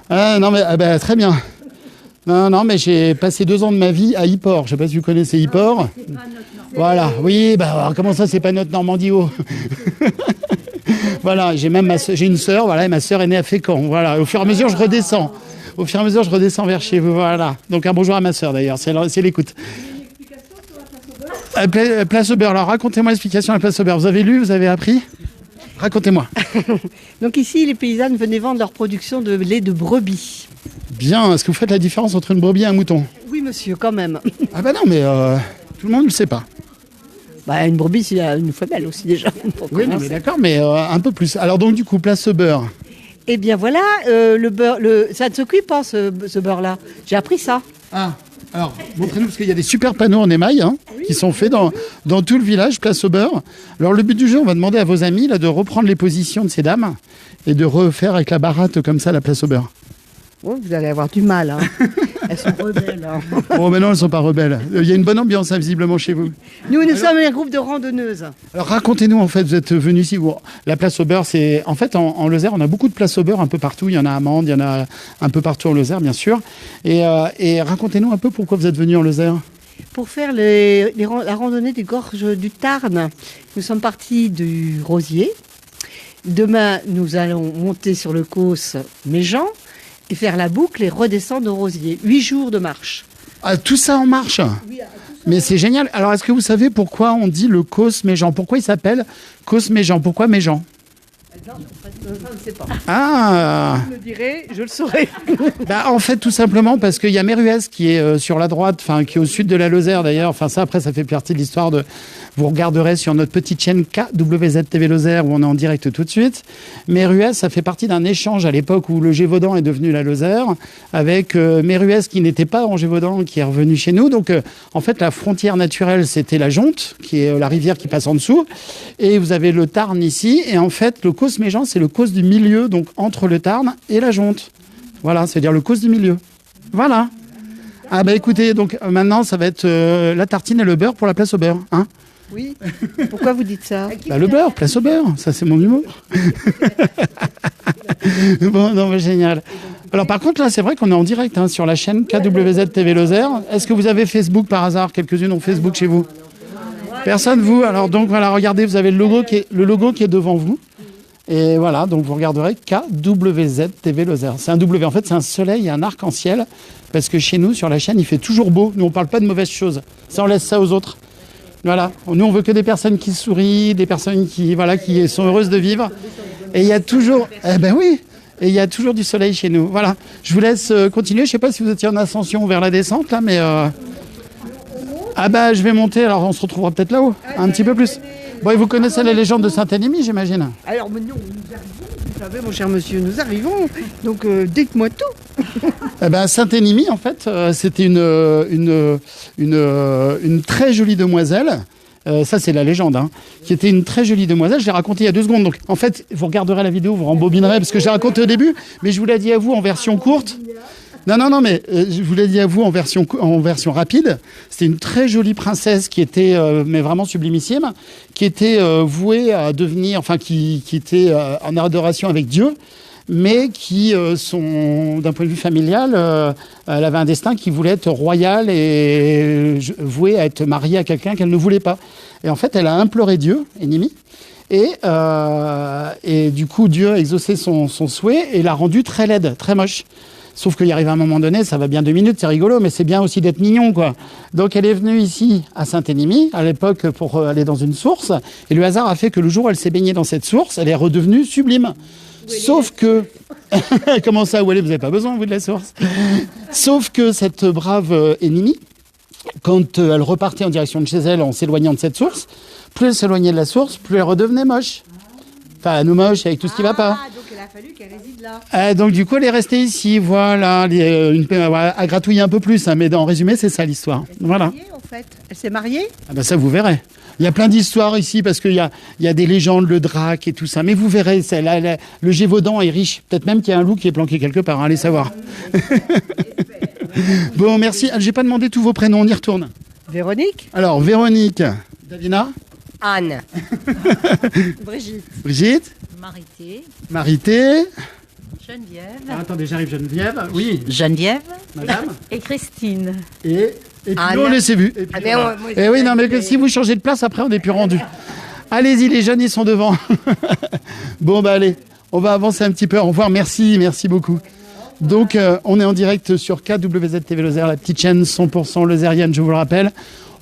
Ah, non, mais bah, très bien. Non, mais j'ai passé 2 ans de ma vie à Yport. Je sais pas si vous connaissez Yport. Voilà, oui, bah alors, comment ça, c'est pas notre Normandie haut? Voilà, j'ai une sœur, voilà, et ma sœur est née à Fécamp. Voilà, au fur et à mesure, je redescends. Au fur et à mesure, je redescends vers chez vous. Voilà. Donc un bonjour à ma sœur d'ailleurs, c'est l'écoute. Place au beurre. Alors racontez-moi l'explication à la place au beurre. Vous avez lu, vous avez appris? Racontez-moi. Donc ici, les paysannes venaient vendre leur production de lait de brebis. Bien, est-ce que vous faites la différence entre une brebis et un mouton? Oui, monsieur, quand même. Ah bah non, mais tout le monde ne le sait pas. Bah, une brebis, c'est une femelle aussi déjà. pour Oui, non, commencer. mais d'accord, mais un peu plus. Alors donc du coup, place au beurre. Eh bien voilà, le beurre, ça ne se cuit pas ce beurre-là. J'ai appris ça. Ah, alors montrez-nous, parce qu'il y a des super panneaux en émail qui sont faits dans tout le village, place au beurre. Alors le but du jeu, on va demander à vos amis là, de reprendre les positions de ces dames et de refaire avec la baratte comme ça la place au beurre. Oh, vous allez avoir du mal. Hein. Elles sont rebelles. Hein. Oh mais non, elles ne sont pas rebelles. Il y a une bonne ambiance visiblement chez vous. Nous sommes un groupe de randonneuses. Alors racontez-nous, en fait, vous êtes venus ici. La place au beurre, c'est... En fait, en Lozère, on a beaucoup de places au beurre un peu partout. Il y en a à Mende, il y en a un peu partout en Lozère, bien sûr. Et racontez-nous un peu pourquoi vous êtes venus en Lozère. Pour faire la randonnée des gorges du Tarn, nous sommes partis du Rosier. Demain, nous allons monter sur le Causse Méjean et faire la boucle et redescendre au Rosier. 8 jours de marche. Ah, tout ça en marche. Mais c'est génial. Alors, est-ce que vous savez pourquoi on dit le Causse Méjean? Pourquoi il s'appelle Causse Méjean? Pourquoi Méjean? Non, je ne sais pas. Ah, Je le dirai, je le saurai. bah, en fait, tout simplement parce qu'il y a Méruès qui est sur la droite, enfin qui est au sud de la Lozère d'ailleurs. Enfin ça, après, ça fait partie de l'histoire de... Vous regarderez sur notre petite chaîne KWZ TV Lozère où on est en direct tout de suite. Méruès, ça fait partie d'un échange à l'époque où le Gévaudan est devenu la Lozère, avec Méruès qui n'était pas en Gévaudan, qui est revenu chez nous. Donc, en fait, la frontière naturelle, c'était la Jonte, qui est la rivière qui passe en dessous. Et vous avez le Tarn ici. Et en fait, le Causse Méjean, c'est le Causse du milieu, donc entre le Tarn et la Jonte. Voilà, c'est-à-dire le Causse du milieu. Voilà. Ah bah écoutez, donc maintenant, ça va être la tartine et le beurre pour la place au beurre, hein. Oui. Pourquoi vous dites ça? Bah, le beurre, place au beurre, ça c'est mon humour. Bon, non, mais génial. Alors par contre, là, c'est vrai qu'on est en direct sur la chaîne KWZ TV Lozère. Est-ce que vous avez Facebook par hasard? Quelques-unes ont Facebook chez vous? Personne, vous? Alors donc voilà, regardez, vous avez le logo qui est devant vous. Et voilà, donc vous regarderez KWZ TV Lozère. C'est un W, en fait, c'est un soleil et un arc-en-ciel. Parce que chez nous, sur la chaîne, il fait toujours beau. Nous, on parle pas de mauvaises choses. Ça, on laisse ça aux autres. Voilà, nous on veut que des personnes qui sourient, des personnes qui sont heureuses de vivre. Et il y a toujours, et il y a toujours du soleil chez nous. Voilà, je vous laisse continuer. Je sais pas si vous étiez en ascension vers la descente là, mais je vais monter. Alors on se retrouvera peut-être là-haut, un petit peu plus. Bon, et vous connaissez la légende de Saint-Énimie, j'imagine. Alors, mais non, nous arrivons, vous savez, mon cher monsieur, nous arrivons. Donc, dites-moi tout. Saint-Énimie, en fait, c'était une très jolie demoiselle. Ça, c'est la légende, qui était une très jolie demoiselle. Je l'ai raconté il y a 2 secondes. Donc, en fait, vous regarderez la vidéo, vous rembobinerez, parce que j'ai raconté au début, mais je vous l'ai dit à vous en version courte. Non, mais je vous l'ai dit à vous en version rapide. C'était une très jolie princesse qui était, mais vraiment sublimissime, qui était vouée à devenir, enfin, qui était en adoration avec Dieu, mais qui, d'un point de vue familial, elle avait un destin qui voulait être royal et vouée à être mariée à quelqu'un qu'elle ne voulait pas. Et en fait, elle a imploré Dieu, Énimie, et du coup, Dieu a exaucé son souhait et l'a rendue très laide, très moche. Sauf qu'il arrive à un moment donné, ça va bien 2 minutes, c'est rigolo, mais c'est bien aussi d'être mignon, quoi. Donc elle est venue ici, à Saint-Énimie, à l'époque, pour aller dans une source, et le hasard a fait que le jour où elle s'est baignée dans cette source, elle est redevenue sublime. Sauf que... Comment ça, où elle est? Vous n'avez pas besoin, vous, de la source. Sauf que cette brave Énimie, quand elle repartait en direction de chez elle, en s'éloignant de cette source, plus elle s'éloignait de la source, plus elle redevenait moche. Enfin, nous moche avec tout ce qui va pas. Donc il a fallu qu'elle réside là. Donc du coup, elle est restée ici, voilà, à gratouiller un peu plus, mais en résumé, c'est ça l'histoire. Voilà. Mariée, en fait. Elle s'est mariée? Ça, vous verrez. Il y a plein d'histoires ici, parce qu'il y a des légendes, le drac et tout ça. Mais vous verrez, le Gévaudan est riche. Peut-être même qu'il y a un loup qui est planqué quelque part, allez savoir. Bon, merci. J'ai pas demandé tous vos prénoms, on y retourne. Véronique? Alors, Véronique. Davina? Anne. Brigitte. Brigitte? Marité. Marité? Geneviève. Attendez, j'arrive, Geneviève. Oui. Geneviève. Madame? Et Christine. Et puis Anne. on s'est vu. Et puis, oui, non, mais si vous changez de place, après, on n'est plus rendu. Allez-y, les jeunes, ils sont devant. Bon, allez, on va avancer un petit peu. Au revoir, merci beaucoup. Donc, on est en direct sur KWZ TV Lozère, la petite chaîne 100% lozérienne, je vous le rappelle.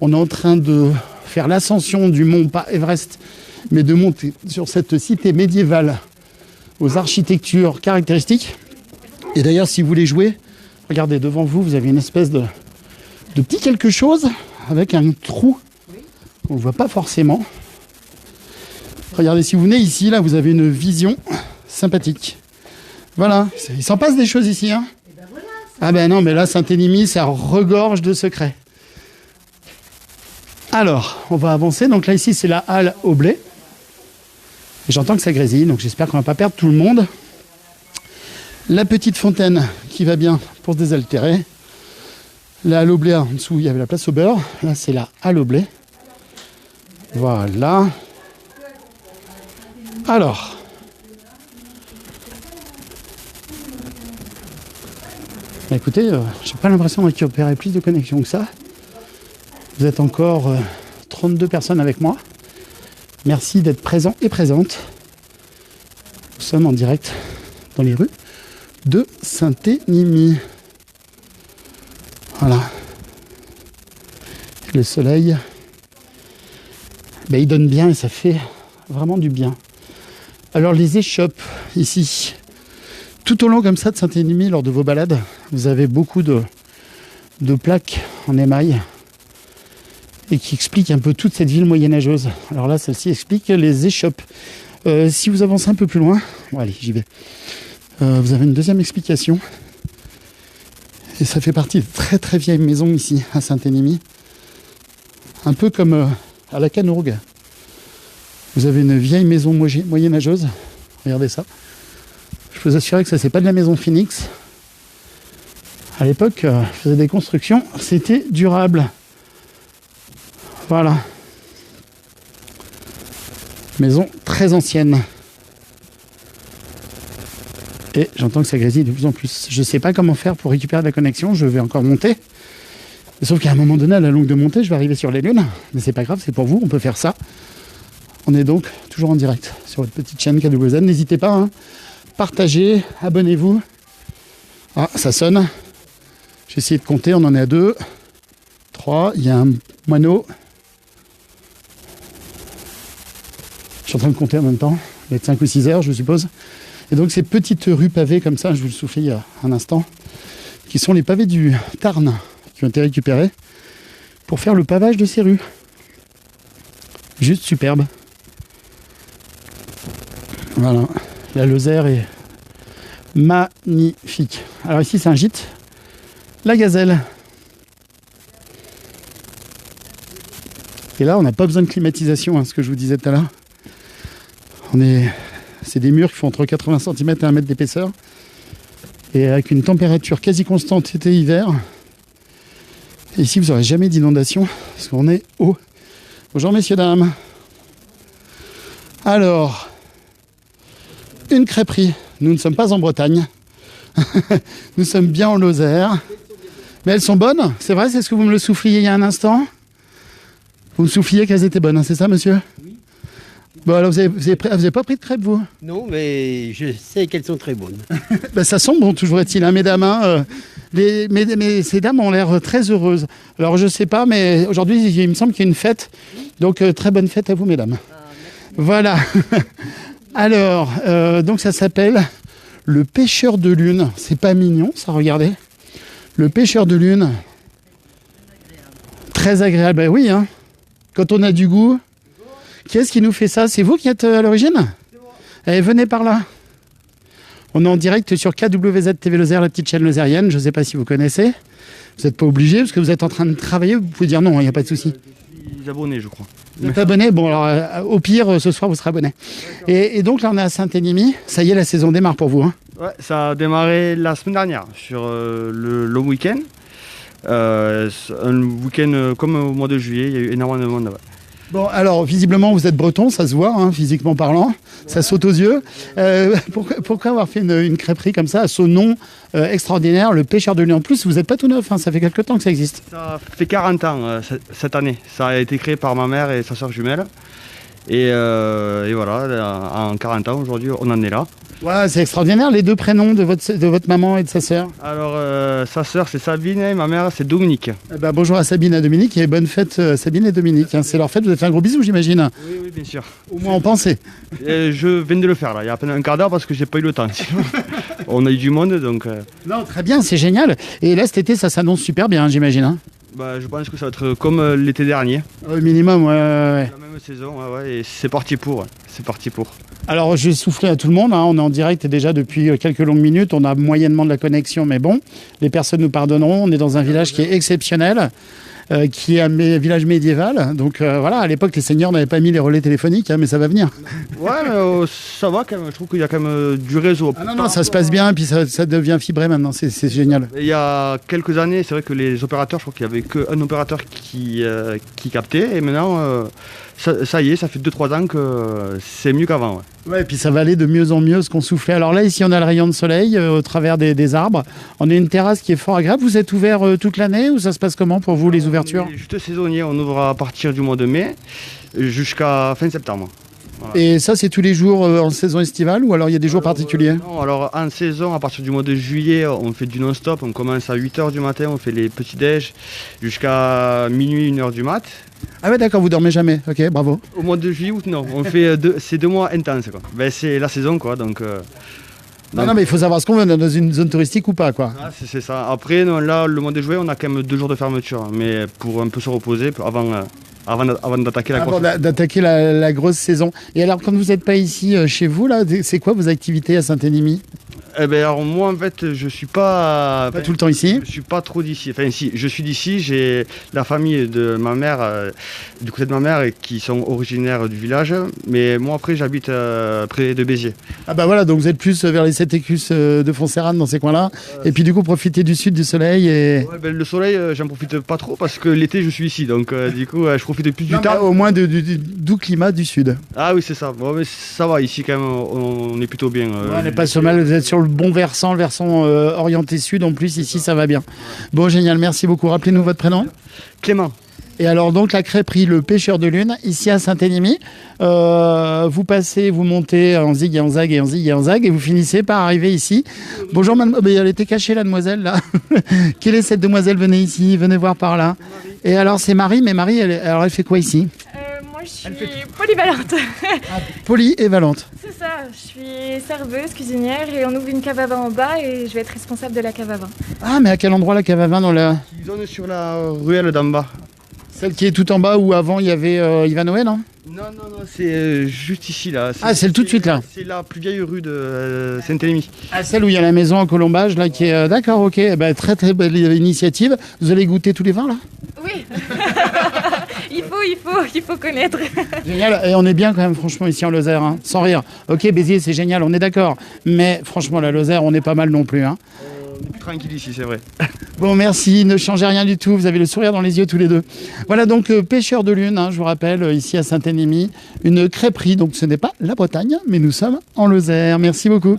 On est en train de faire l'ascension du mont, pas Everest, mais de monter sur cette cité médiévale aux architectures caractéristiques. Et d'ailleurs, si vous voulez jouer, regardez, devant vous, vous avez une espèce de petit quelque chose avec un trou qu'on ne voit pas forcément. Regardez, si vous venez ici, là, vous avez une vision sympathique. Voilà, il s'en passe des choses ici, hein. Ah ben non, mais là, Saint-Énimie, ça regorge de secrets. Alors, on va avancer. Donc là, ici, c'est la halle au blé. Et j'entends que ça grésille, donc j'espère qu'on ne va pas perdre tout le monde. La petite fontaine qui va bien pour se désaltérer. La halle au blé, en dessous, il y avait la place au beurre. Là, c'est la halle au blé. Voilà. Alors. Bah écoutez, j'ai pas l'impression de récupérer plus de connexion que ça. Vous êtes encore 32 personnes avec moi. Merci d'être présents et présentes. Nous sommes en direct dans les rues de Saint-Énimie. Voilà. Le soleil, il donne bien et ça fait vraiment du bien. Alors les échoppes ici, tout au long comme ça de Saint-Énimie, lors de vos balades, vous avez beaucoup de plaques en émail et qui expliquent un peu toute cette ville moyenâgeuse. Alors là, celle-ci explique les échoppes. Si vous avancez un peu plus loin, bon, allez, j'y vais. Vous avez une deuxième explication. Et ça fait partie de très très vieilles maisons ici à Saint-Énimie. Un peu comme à la Canourgue. Vous avez une vieille maison moyenâgeuse. Regardez ça. Je peux vous assurer que ça, c'est pas de la maison Phoenix. À l'époque, je faisais des constructions, c'était durable. Voilà. Maison très ancienne. Et j'entends que ça grésille de plus en plus. Je ne sais pas comment faire pour récupérer la connexion, je vais encore monter. Sauf qu'à un moment donné, à la longue de montée, je vais arriver sur les lunes. Mais c'est pas grave, c'est pour vous, on peut faire ça. On est donc toujours en direct sur votre petite chaîne KWZ. N'hésitez pas, hein. Partagez, abonnez-vous. Ah, ça sonne. J'ai essayé de compter, on en est à 2, 3, il y a un moineau. Je suis en train de compter en même temps. Il va être 5 ou 6 heures, je suppose. Et donc ces petites rues pavées comme ça, je vous le soufflais il y a un instant, qui sont les pavés du Tarn, qui ont été récupérés pour faire le pavage de ces rues. Juste superbe. Voilà, la Lozère est magnifique. Alors ici c'est un gîte, la Gazelle. Et là on n'a pas besoin de climatisation, hein, ce que je vous disais tout à l'heure. C'est des murs qui font entre 80 cm et 1 mètre d'épaisseur. Et avec une température quasi constante été-hiver. Et ici, vous n'aurez jamais d'inondation, parce qu'on est haut. Bonjour messieurs, dames. Alors, une crêperie. Nous ne sommes pas en Bretagne. Nous sommes bien en Lozère. Mais elles sont bonnes, c'est vrai, c'est ce que vous me le souffliez il y a un instant. Vous me souffliez qu'elles étaient bonnes, hein, c'est ça monsieur? Oui. Bon alors vous avez pas pris de crêpes vous? Non, mais je sais qu'elles sont très bonnes. Ben, ça sent bon toujours est-il, hein, mesdames. Hein, mais ces dames ont l'air très heureuses. Alors je sais pas, mais aujourd'hui il me semble qu'il y a une fête. Donc très bonne fête à vous mesdames. Voilà. Alors, donc ça s'appelle le pêcheur de lune. C'est pas mignon ça, regardez. Le pêcheur de lune. Très agréable, ben oui, hein. Quand on a du goût. Qui est-ce qui nous fait ça? C'est vous qui êtes à l'origine? Allez, venez par là. On est en direct sur KWZ TV Lozère, la petite chaîne lozérienne. Je ne sais pas si vous connaissez. Vous n'êtes pas obligé parce que vous êtes en train de travailler. Vous pouvez dire non, il n'y a pas de souci. Je suis abonné, je crois. Vous êtes abonné? Bon, alors au pire, ce soir, vous serez abonné. Et donc là, on est à Saint-Énimie. Ça y est, la saison démarre pour vous. Hein. Ouais, ça a démarré la semaine dernière sur le long week-end. Un week-end comme au mois de juillet, il y a eu énormément de monde là-bas. Bon, alors, visiblement, vous êtes breton, ça se voit, hein, physiquement parlant. Ça saute aux yeux. Pourquoi avoir fait une crêperie comme ça, à ce nom extraordinaire, le pêcheur de lune? En plus, vous n'êtes pas tout neuf, hein, ça fait quelques temps que ça existe. Ça fait 40 ans cette année. Ça a été créé par ma mère et sa soeur jumelle. Et voilà, en 40 ans, aujourd'hui, on en est là. Ouais, c'est extraordinaire, les deux prénoms de votre maman et de sa sœur. Alors, sa sœur, c'est Sabine et ma mère, c'est Dominique. Eh ben, bonjour à Sabine et à Dominique et bonne fête Sabine et Dominique. Hein. C'est leur fête, vous avez fait un gros bisou, j'imagine. Oui, oui, bien sûr. Au moins en pensée. Je viens de le faire, là, il y a à peine un quart d'heure parce que j'ai pas eu le temps. Sinon, on a eu du monde, donc... Non, très bien, c'est génial. Et là, cet été, ça s'annonce super bien, j'imagine. Hein. je pense que ça va être comme l'été dernier. Au minimum, ouais. La même saison, et c'est parti pour. C'est parti pour. Alors, je vais souffler à tout le monde. Hein. On est en direct déjà depuis quelques longues minutes. On a moyennement de la connexion, mais bon, les personnes nous pardonneront. On est dans un village qui est exceptionnel, qui est un village médiéval. Donc voilà, à l'époque, les seigneurs n'avaient pas mis les relais téléphoniques, hein, mais ça va venir. Ouais, mais ça va quand même. Je trouve qu'il y a quand même du réseau. Ah non, ça se passe bien, puis ça devient fibré maintenant. C'est génial. Il y a quelques années, c'est vrai que les opérateurs, je crois qu'il n'y avait qu'un opérateur qui captait. Et maintenant, ça y est, ça fait 2-3 ans que c'est mieux qu'avant. Ouais, et puis ça va aller de mieux en mieux ce qu'on soufflait. Alors là, ici, on a le rayon de soleil au travers des arbres. On a une terrasse qui est fort agréable. Vous êtes ouvert toute l'année ou ça se passe comment pour vous, les ouvertures? On est juste saisonnier, on ouvre à partir du mois de mai jusqu'à fin septembre. Voilà. Et ça, c'est tous les jours en saison estivale ou alors il y a des jours particuliers? Non, alors en saison, à partir du mois de juillet, on fait du non-stop. On commence à 8h du matin, on fait les petits déj jusqu'à minuit, 1h du mat. Ah ouais, d'accord, vous dormez jamais. Ok, bravo. Au mois de juillet, août, non. On fait c'est 2 mois intenses, quoi. C'est la saison, quoi. Donc, non, mais il faut savoir ce qu'on veut, dans une zone touristique ou pas, quoi. Ah, c'est ça. Après, non, là, le mois de juillet, on a quand même 2 jours de fermeture. Mais pour un peu se reposer avant d'attaquer la grosse saison. D'attaquer la grosse saison. Et alors, quand vous n'êtes pas ici chez vous, là, c'est quoi vos activités à Saint-Énimie? Alors moi en fait je suis pas tout le temps ici. Je suis pas trop d'ici. Enfin si, je suis d'ici, j'ai la famille de ma mère, du côté de ma mère qui sont originaires du village, mais moi après j'habite près de Béziers. Ah bah voilà, donc vous êtes plus vers les 7 écus de Fontserrane dans ces coins-là, et puis du coup profitez du sud du soleil et... Ouais, le soleil j'en profite pas trop parce que l'été je suis ici, donc du coup je profite plus du temps. Au moins du doux climat du sud. Ah oui c'est ça, bon, mais ça va, ici quand même on est plutôt bien. On n'est pas sur mal, vous êtes sur le bon versant, le versant orienté sud en plus, ici ça va bien. Bon génial, merci beaucoup. Rappelez-nous votre prénom. Clément. Et alors donc la crêperie Le Pêcheur de Lune, ici à Saint-Énimie, vous passez, vous montez en zig et en zag et en zig et en zag et vous finissez par arriver ici. Bonjour madame, elle était cachée la demoiselle là. Quelle est cette demoiselle? Venez ici, venez voir par là. Et alors c'est Marie, mais Marie elle fait quoi ici? Moi je suis polyvalente. Polyvalente. C'est ça, je suis serveuse, cuisinière et on ouvre une cave à vin en bas et je vais être responsable de la cave à vin. Ah mais à quel endroit la cave à vin dans la... Qui donne sur la ruelle d'en bas. Celle qui est tout en bas où avant il y avait Yvan Noé, non? Non, c'est juste ici là. Ah, c'est tout de suite là. C'est la plus vieille rue de Saint-Émie. Ah, celle où il y a la maison en colombage là qui est... D'accord, ok. Eh ben, très très belle initiative. Vous allez goûter tous les vins là? Oui. il faut connaître. Génial. Et on est bien quand même franchement ici en Lozère, hein. Sans rire. Ok, Béziers c'est génial, on est d'accord. Mais franchement la Lozère on est pas mal non plus. Hein. On est plus tranquille ici, c'est vrai. Bon, merci, ne changez rien du tout, vous avez le sourire dans les yeux tous les deux. Voilà donc Pêcheur de Lune, hein, je vous rappelle, ici à Saint-Énimie, une crêperie, donc ce n'est pas la Bretagne, mais nous sommes en Lozère. Merci beaucoup.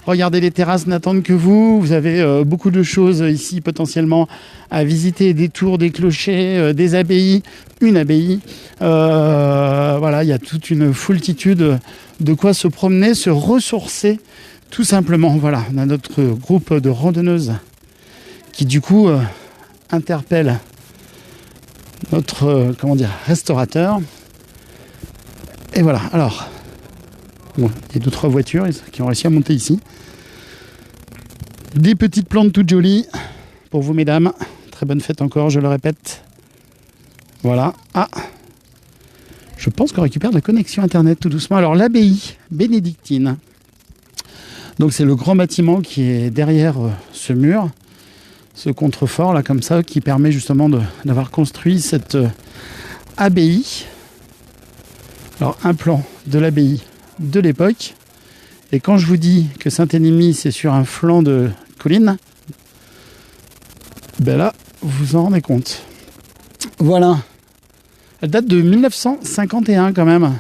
Regardez, les terrasses n'attendent que vous, vous avez beaucoup de choses ici potentiellement à visiter, des tours, des clochers, des abbayes, une abbaye. Voilà, il y a toute une foultitude de quoi se promener, se ressourcer. Tout simplement, voilà, on a notre groupe de randonneuses qui du coup interpelle notre restaurateur. Et voilà, alors, bon, il y a d'autres voitures qui ont réussi à monter ici. Des petites plantes toutes jolies pour vous mesdames. Très bonne fête encore, je le répète. Voilà. Ah, je pense qu'on récupère de la connexion internet tout doucement. Alors l'abbaye bénédictine. Donc c'est le grand bâtiment qui est derrière ce mur, ce contrefort là comme ça, qui permet justement d'avoir construit cette abbaye. Alors un plan de l'abbaye de l'époque. Et quand je vous dis que Saint-Énimie c'est sur un flanc de colline, ben là vous vous en rendez compte. Voilà. Elle date de 1951 quand même.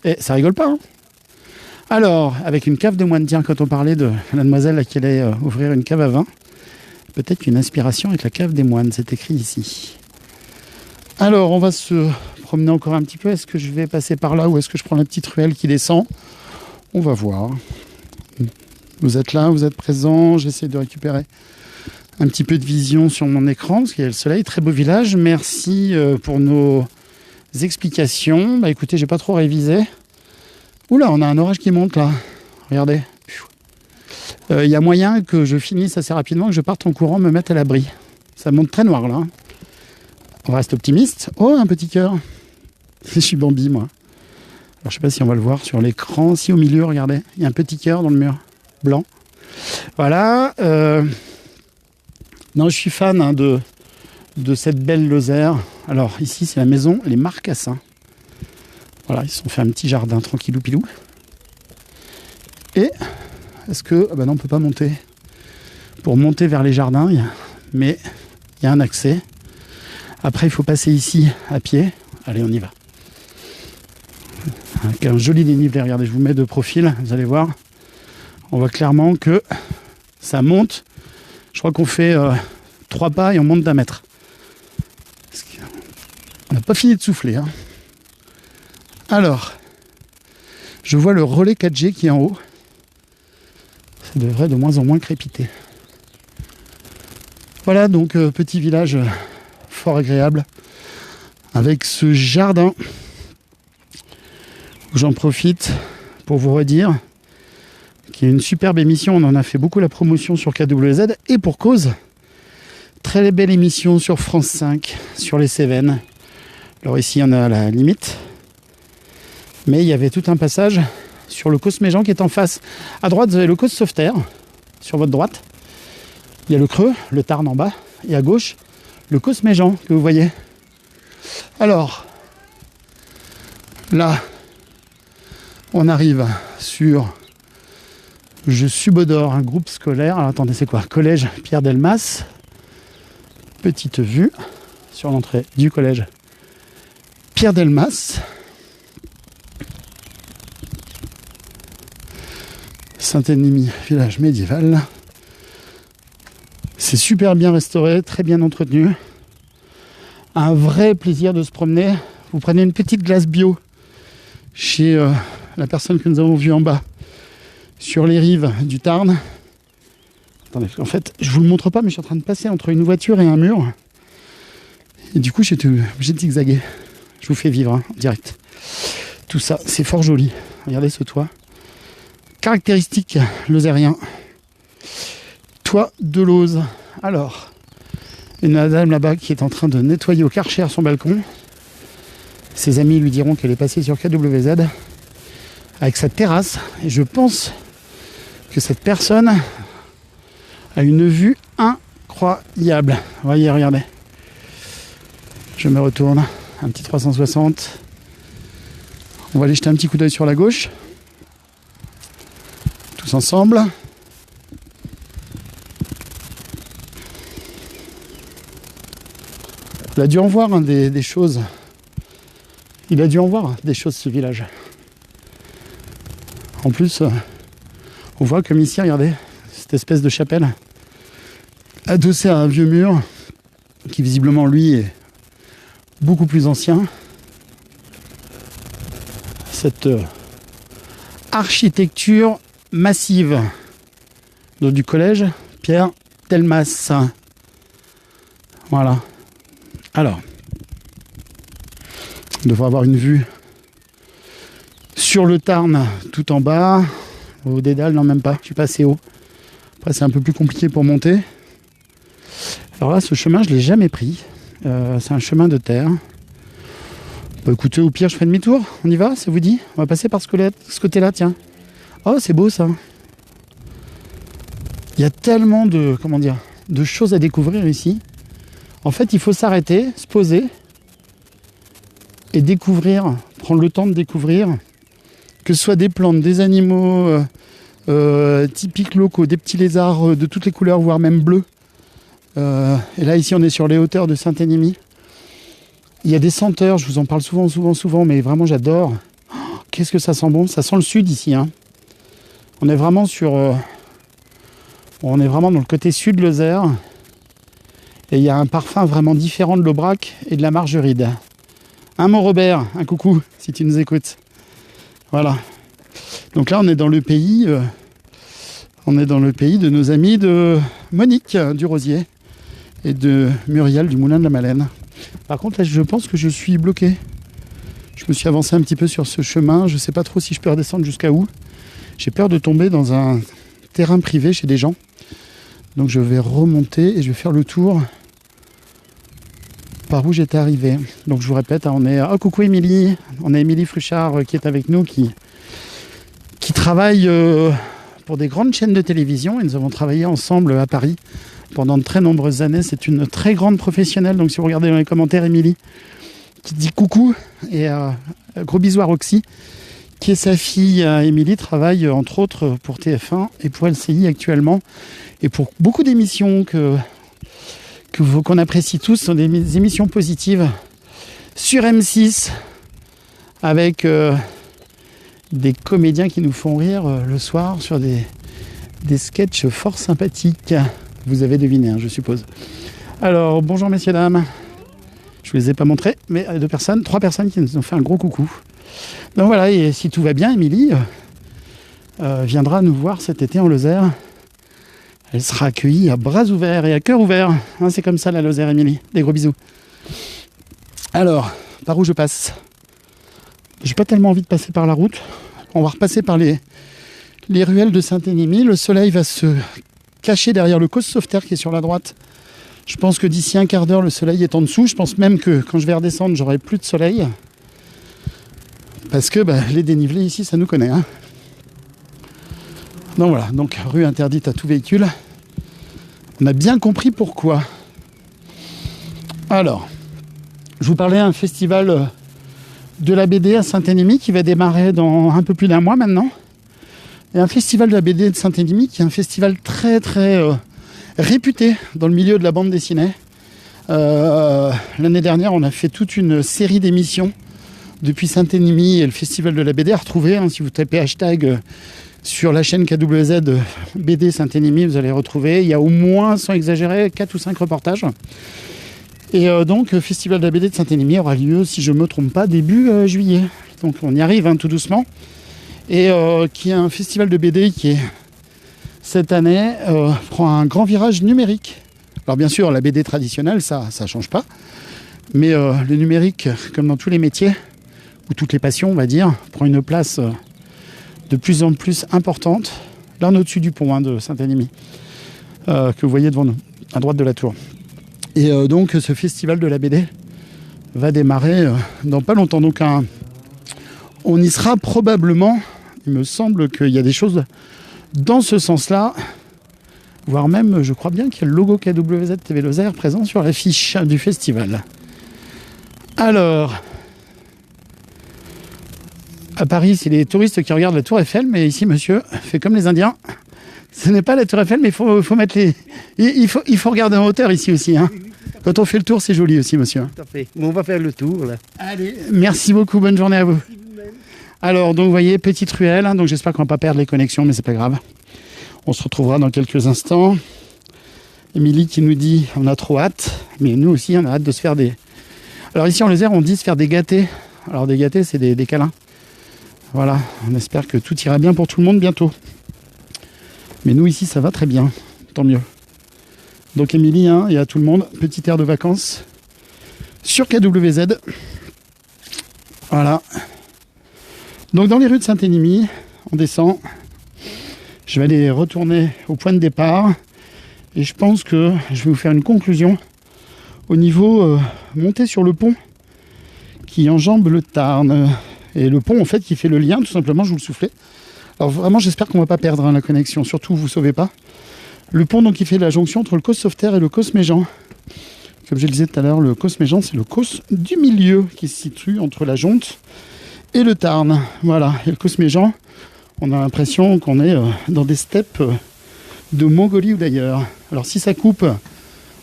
Et ça rigole pas, hein. Alors, avec une cave de moine, tiens, quand on parlait de la demoiselle à qui allait ouvrir une cave à vin, peut-être une inspiration avec la cave des moines, c'est écrit ici. Alors, on va se promener encore un petit peu. Est-ce que je vais passer par là ou est-ce que je prends la petite ruelle qui descend? On va voir. Vous êtes là, vous êtes présents. J'essaie de récupérer un petit peu de vision sur mon écran, parce qu'il y a le soleil. Très beau village. Merci pour nos explications. Bah écoutez, j'ai pas trop révisé. Oula, on a un orage qui monte là. Regardez. Il y a moyen que je finisse assez rapidement, que je parte en courant, me mettre à l'abri. Ça monte très noir là. On reste optimiste. Oh, un petit cœur. Je suis Bambi, moi. Alors, je sais pas si on va le voir sur l'écran. Si, au milieu, regardez. Il y a un petit cœur dans le mur. Blanc. Voilà. Non, je suis fan hein, de cette belle Lozère. Alors, ici, c'est la maison Les Marcassins. Voilà, ils se sont fait un petit jardin tranquillou pilou. Et, est-ce que... Ah bah non, on peut pas monter. Pour monter vers les jardins, mais il y a un accès. Après, il faut passer ici à pied. Allez, on y va. Avec un joli dénivelé. Regardez, je vous mets de profil. Vous allez voir. On voit clairement que ça monte. Je crois qu'on fait 3 pas et on monte d'1 mètre. On n'a pas fini de souffler. Hein. Alors, je vois le relais 4G qui est en haut. Ça devrait de moins en moins crépiter. Voilà donc petit village fort agréable avec ce jardin. J'en profite pour vous redire qu'il y a une superbe émission. On en a fait beaucoup la promotion sur KWZ et pour cause. Très belle émission sur France 5 sur les Cévennes. Alors ici on est à la limite. Mais il y avait tout un passage sur le Causse Méjean qui est en face. À droite vous avez le Causse Sauveterre sur votre droite. Il y a le Creux, le Tarn en bas. Et à gauche, le Causse Méjean que vous voyez. Alors, là, on arrive sur, je subodore un groupe scolaire. Alors attendez, c'est quoi? Collège Pierre Delmas. Petite vue sur l'entrée du collège Pierre Delmas. Saint-Énimie, village médiéval. C'est super bien restauré, très bien entretenu. Un vrai plaisir de se promener. Vous prenez une petite glace bio chez la personne que nous avons vue en bas, sur les rives du Tarn. Attendez, en fait, je vous le montre pas, mais je suis en train de passer entre une voiture et un mur. Et du coup, j'étais obligé de zigzaguer. Je vous fais vivre hein, en direct. Tout ça, c'est fort joli. Regardez ce toit. Caractéristique lozérien. Toit de Lose. Alors, une madame là-bas qui est en train de nettoyer au Karcher son balcon. Ses amis lui diront qu'elle est passée sur KWZ avec sa terrasse. Et je pense que cette personne a une vue incroyable. Voyez, regardez. Je me retourne. Un petit 360. On va aller jeter un petit coup d'œil sur la gauche. Tous ensemble. Il a dû en voir hein, des choses. Il a dû en voir des choses, ce village. En plus, on voit comme ici, regardez, cette espèce de chapelle adossée à un vieux mur qui visiblement, lui, est beaucoup plus ancien. Cette architecture massive donc, du collège Pierre Delmas. Voilà. Alors, on devrait avoir une vue sur le Tarn tout en bas. Au Dédale, non même pas, je suis pas assez haut. Après c'est un peu plus compliqué pour monter. Alors là, ce chemin, je l'ai jamais pris. C'est un chemin de terre. Bah, écoutez, au pire, je fais demi-tour. On y va, ça vous dit? On va passer par ce côté-là, tiens. Oh, c'est beau ça. Il y a tellement de, de choses à découvrir ici. En fait, il faut s'arrêter, se poser et découvrir, prendre le temps de découvrir, que ce soit des plantes, des animaux typiques locaux, des petits lézards de toutes les couleurs, voire même bleus. Et là, ici, on est sur les hauteurs de Saint-Énimie. Il y a des senteurs, je vous en parle souvent, mais vraiment, j'adore. Oh, qu'est-ce que ça sent bon? Ça sent le sud ici. Hein. On est vraiment on est vraiment dans le côté sud de Lozère. Et il y a un parfum vraiment différent de l'Aubrac et de la Margeride. Un mot Robert, un coucou, si tu nous écoutes. Voilà. Donc là, on est dans le pays On est dans le pays de nos amis de Monique du Rosier et de Muriel du Moulin de la Malène. Par contre, là, je pense que je suis bloqué. Je me suis avancé un petit peu sur ce chemin. Je ne sais pas trop si je peux redescendre jusqu'à où. J'ai peur de tomber dans un terrain privé chez des gens. Donc je vais remonter et je vais faire le tour par où j'étais arrivé. Donc je vous répète, on est... Oh, coucou Émilie. On a Émilie Fruchard qui est avec nous, qui travaille pour des grandes chaînes de télévision. Et nous avons travaillé ensemble à Paris pendant de très nombreuses années. C'est une très grande professionnelle. Donc si vous regardez dans les commentaires, Émilie qui dit coucou. Et gros bisous à Roxy, qui est sa fille. Émilie travaille entre autres pour TF1 et pour LCI actuellement. Et pour beaucoup d'émissions qu'on apprécie tous, sont des émissions positives sur M6 avec des comédiens qui nous font rire le soir sur des sketchs fort sympathiques. Vous avez deviné, hein, je suppose. Alors, bonjour messieurs, dames. Je ne vous les ai pas montrés, mais trois personnes qui nous ont fait un gros coucou. Donc voilà, et si tout va bien, Émilie viendra nous voir cet été en Lozère. Elle sera accueillie à bras ouverts et à cœur ouvert. Hein, c'est comme ça la Lozère, Émilie. Des gros bisous. Alors, par où je passe ? J'ai pas tellement envie de passer par la route. On va repasser par les ruelles de Saint-Émilion. Le soleil va se cacher derrière le Cause Sauveterre qui est sur la droite. Je pense que d'ici un quart d'heure, le soleil est en dessous. Je pense même que quand je vais redescendre, j'aurai plus de soleil. Parce que les dénivelés ici, ça nous connaît. Hein. Donc voilà, donc rue interdite à tout véhicule. On a bien compris pourquoi. Alors, je vous parlais d'un festival de la BD à Saint-Émilion qui va démarrer dans un peu plus d'un mois maintenant. Et un festival de la BD de Saint-Émilion qui est un festival très très réputé dans le milieu de la bande dessinée. L'année dernière, on a fait toute une série d'émissions depuis Saint-Émilion et le festival de la BD à retrouver. Hein, si vous tapez hashtag sur la chaîne KWZ BD Saint-Émilion, vous allez retrouver. Il y a au moins, sans exagérer, 4 ou 5 reportages. Et donc, le festival de la BD de Saint-Émilion aura lieu, si je ne me trompe pas, début juillet. Donc on y arrive tout doucement. Et qui est un festival de BD qui, cette année, prend un grand virage numérique. Alors bien sûr, la BD traditionnelle, ça ne change pas. Mais le numérique, comme dans tous les métiers, ou toutes les passions, on va dire, prend une place de plus en plus importante. Là, on est au-dessus du pont de Saint-Émilion, que vous voyez devant nous, à droite de la tour. Et donc, ce festival de la BD va démarrer dans pas longtemps. Donc, on y sera probablement. Il me semble qu'il y a des choses dans ce sens-là, voire même, je crois bien qu'il y a le logo KWZ TV Lozère présent sur l'affiche du festival. Alors, à Paris, c'est les touristes qui regardent la Tour Eiffel, mais ici, monsieur, fait comme les Indiens. Ce n'est pas la Tour Eiffel, mais il faut mettre les... Il faut regarder en hauteur ici aussi. Hein. Quand on fait le tour, c'est joli aussi, monsieur. Tout à fait. Bon, on va faire le tour, là. Allez, merci beaucoup. Bonne journée à vous. Alors, donc, vous voyez, petite ruelle. Hein, donc, j'espère qu'on ne va pas perdre les connexions, mais c'est pas grave. On se retrouvera dans quelques instants. Émilie qui nous dit on a trop hâte. Mais nous aussi, on a hâte de se faire des... Alors, ici, en Lozère, on dit se faire des gâtés. Alors, des gâtés, c'est des câlins. Voilà. On espère que tout ira bien pour tout le monde bientôt. Mais nous, ici, ça va très bien. Tant mieux. Donc, Émilie, hein, et à tout le monde, petit air de vacances sur KWZ. Voilà. Donc, dans les rues de Saint-Émilion, on descend. Je vais aller retourner au point de départ. Et je pense que je vais vous faire une conclusion au niveau monté sur le pont qui enjambe le Tarn. Et le pont, en fait, qui fait le lien, tout simplement, je vous le soufflais. Alors, vraiment, j'espère qu'on ne va pas perdre la connexion. Surtout, vous ne sauvez pas. Le pont, donc, qui fait la jonction entre le Cause Sauveterre et le Cause Méjean. Comme je le disais tout à l'heure, le Cause Méjean, c'est le Cause du milieu qui se situe entre la Jonte et le Tarn. Voilà. Et le Cause Méjean, on a l'impression qu'on est dans des steppes de Mongolie ou d'ailleurs. Alors, si ça coupe,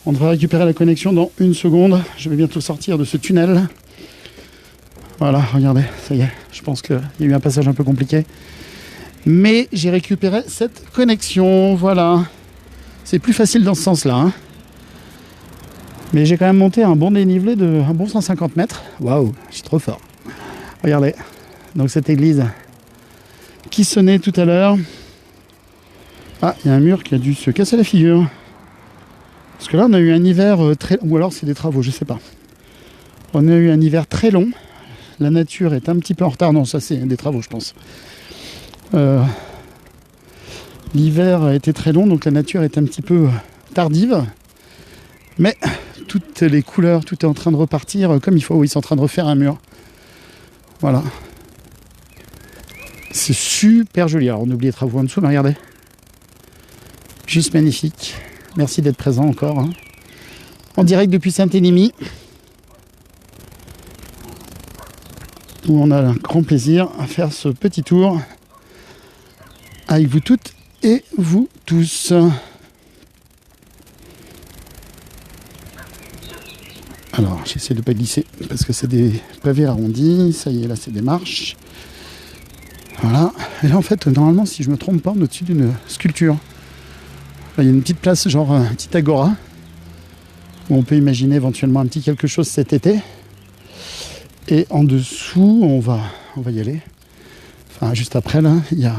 on devrait récupérer la connexion dans 1 seconde. Je vais bientôt sortir de ce tunnel. Voilà, regardez, ça y est. Je pense qu'il y a eu un passage un peu compliqué. Mais j'ai récupéré cette connexion. Voilà. C'est plus facile dans ce sens-là. Hein. Mais j'ai quand même monté un bon dénivelé de un bon 150 mètres. Waouh, je suis trop fort. Regardez. Donc cette église qui sonnait tout à l'heure. Ah, il y a un mur qui a dû se casser la figure. Parce que là, on a eu un hiver très... Ou alors c'est des travaux, je sais pas. On a eu un hiver très long. La nature est un petit peu en retard. Non, ça c'est des travaux, je pense. L'hiver a été très long, donc la nature est un petit peu tardive. Mais toutes les couleurs, tout est en train de repartir comme il faut. Oui, ils sont en train de refaire un mur. Voilà. C'est super joli. Alors, on oublie les travaux en dessous, mais regardez. Juste magnifique. Merci d'être présent encore. Hein. En direct depuis Saint-Élimie. Où on a un grand plaisir à faire ce petit tour avec vous toutes et vous tous. Alors, j'essaie de ne pas glisser parce que c'est des pavés arrondis. Ça y est, là, c'est des marches. Voilà. Et là, en fait, normalement, si je ne me trompe pas, on est au-dessus d'une sculpture. Là, il y a une petite place, genre un petit agora, où on peut imaginer éventuellement un petit quelque chose cet été. Et en dessous, on va y aller. Enfin, juste après, là, il y a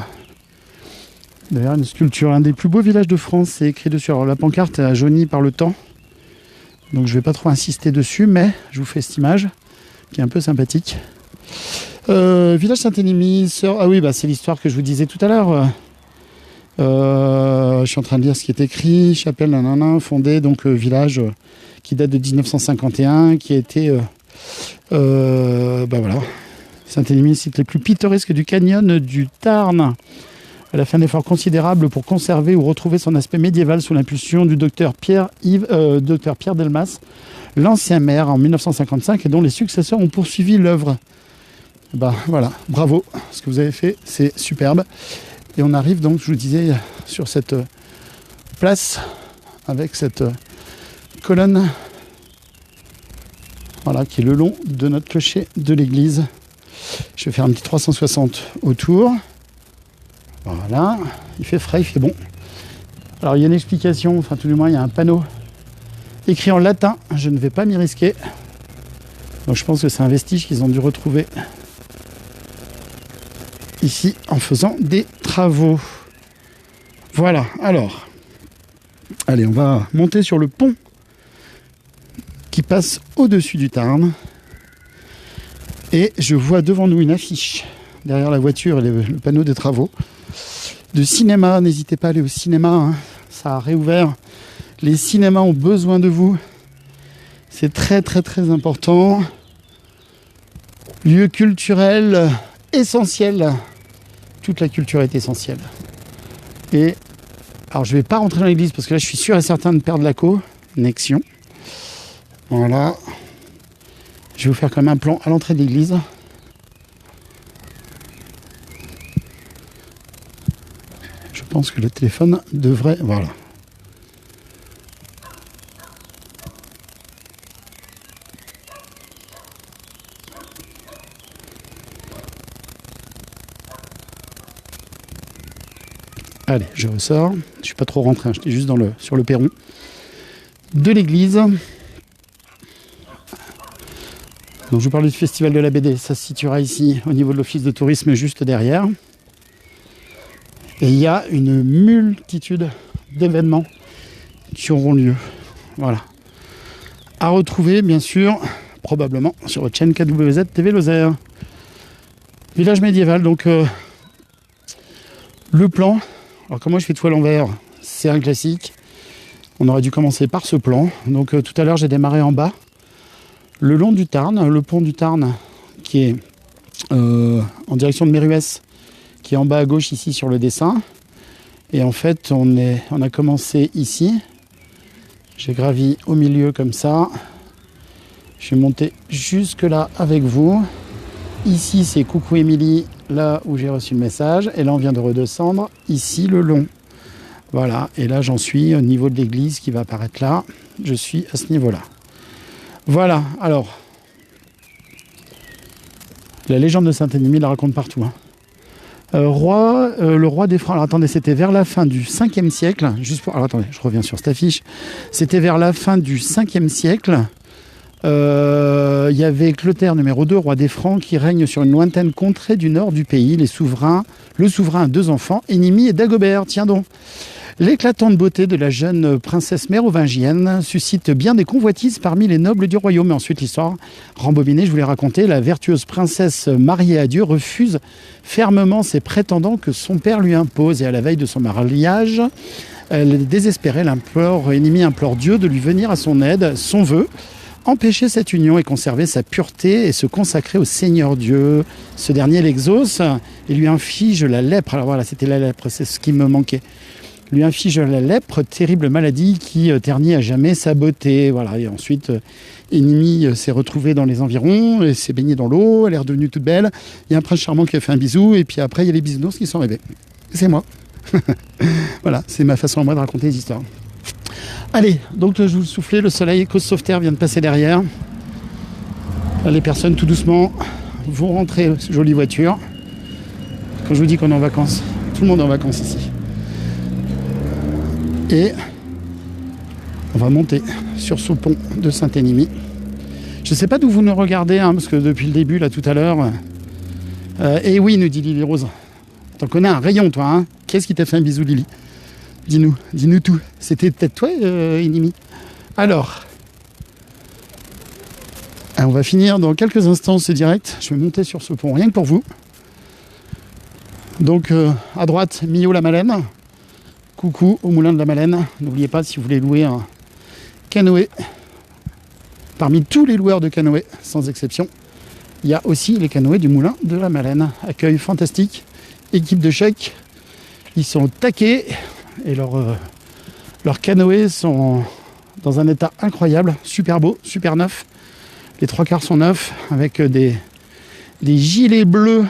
d'ailleurs une sculpture. Un des plus beaux villages de France, c'est écrit dessus. Alors, la pancarte a jauni par le temps. Donc, je ne vais pas trop insister dessus, mais je vous fais cette image qui est un peu sympathique. Village Saint-Élimie, ah oui, bah, c'est l'histoire que je vous disais tout à l'heure. Je suis en train de lire ce qui est écrit. Chapelle fondée, donc village qui date de 1951, qui a été... bah voilà. Saint-Élimie, site les plus pittoresques du canyon du Tarn. Elle a fait un effort considérable pour conserver ou retrouver son aspect médiéval sous l'impulsion du docteur Pierre Delmas, l'ancien maire en 1955 et dont les successeurs ont poursuivi l'œuvre. Bah voilà, bravo, ce que vous avez fait, c'est superbe. Et on arrive donc, je vous disais, sur cette place avec cette colonne, voilà, qui est le long de notre clocher de l'église. Je vais faire un petit 360 autour. Voilà, il fait frais, il fait bon. Alors il y a une explication, enfin tout du moins il y a un panneau écrit en latin, je ne vais pas m'y risquer. Donc je pense que c'est un vestige qu'ils ont dû retrouver ici en faisant des travaux. Voilà, alors, allez, on va monter sur le pont qui passe au-dessus du Tarn. Et je vois devant nous une affiche, derrière la voiture et le panneau des travaux, de cinéma. N'hésitez pas à aller au cinéma, hein. Ça a réouvert. Les cinémas ont besoin de vous. C'est très très très important. Lieu culturel essentiel. Toute la culture est essentielle. Et alors je vais pas rentrer dans l'église parce que là je suis sûr et certain de perdre la connexion. Voilà. Je vais vous faire quand même un plan à l'entrée de l'église. Je pense que le téléphone devrait... Voilà. Allez, je ressors. Je suis pas trop rentré, hein. J'étais juste sur le perron de l'église. Donc je vous parlais du festival de la BD. Ça se situera ici au niveau de l'office de tourisme juste derrière. Et il y a une multitude d'événements qui auront lieu. Voilà. À retrouver, bien sûr, probablement sur votre chaîne KWZ TV Lozère. Village médiéval, donc le plan. Alors comme moi je fais tout à l'envers, c'est un classique. On aurait dû commencer par ce plan. Donc tout à l'heure j'ai démarré en bas, le long du Tarn, le pont du Tarn qui est en direction de Méruès, qui est en bas à gauche ici sur le dessin. Et en fait on a commencé ici. J'ai gravi au milieu comme ça. Je suis monté jusque là avec vous. Ici c'est coucou Émilie, là où j'ai reçu le message. Et là on vient de redescendre ici le long. Voilà, et là j'en suis au niveau de l'église qui va apparaître là. Je suis à ce niveau-là. Voilà, alors. La légende de Saint-Élimie la raconte partout. Hein. Le roi des Francs. Alors attendez, c'était vers la fin du 5e siècle. Alors attendez, je reviens sur cette affiche. C'était vers la fin du 5e siècle. Il y avait Clotaire numéro 2, roi des Francs, qui règne sur une lointaine contrée du nord du pays. Le souverain a 2 enfants, Énimie et Dagobert. Tiens donc. L'éclatante beauté de la jeune princesse mérovingienne suscite bien des convoitises parmi les nobles du royaume. Et ensuite, l'histoire rembobinée, je vous l'ai raconté, la vertueuse princesse mariée à Dieu refuse fermement ses prétendants que son père lui impose. Et à la veille de son mariage, elle désespérée, Énimie implore Dieu de lui venir à son aide. Son vœu, empêcher cette union et conserver sa pureté et se consacrer au Seigneur Dieu. Ce dernier l'exauce et lui inflige la lèpre. Alors voilà, c'était la lèpre, c'est ce qui me manquait. Lui inflige la lèpre, terrible maladie qui ternit à jamais sa beauté. Voilà. Et ensuite, Énimie s'est retrouvée dans les environs, et s'est baignée dans l'eau, elle est redevenue toute belle. Il y a un prince charmant qui a fait un bisou, et puis après, il y a les bisounours qui sont rêvés. C'est moi. Voilà, c'est ma façon à moi de raconter les histoires. Allez, donc je vous soufflais, le soleil, Cause Sauveterre vient de passer derrière. Les personnes, tout doucement, vont rentrer, jolie voiture. Quand je vous dis qu'on est en vacances, tout le monde est en vacances ici. Et on va monter sur ce pont de Saint-Énimie. Je ne sais pas d'où vous nous regardez, parce que depuis le début, là, tout à l'heure... et oui, nous dit Lily Rose. T'en connais un rayon, toi, hein? Qu'est-ce qui t'a fait un bisou, Lily? Dis-nous tout. C'était peut-être toi, Énimie? Alors, on va finir dans quelques instants ce direct. Je vais monter sur ce pont, rien que pour vous. Donc, à droite, Millau-la-Malène. Coucou au Moulin de la Malène. N'oubliez pas, si vous voulez louer un canoë, parmi tous les loueurs de canoë, sans exception, il y a aussi les canoës du Moulin de la Malène. Accueil fantastique, équipe de choc, ils sont taqués et leurs canoës sont dans un état incroyable, super beau, super neuf. Les 3/4 sont neufs avec des gilets bleus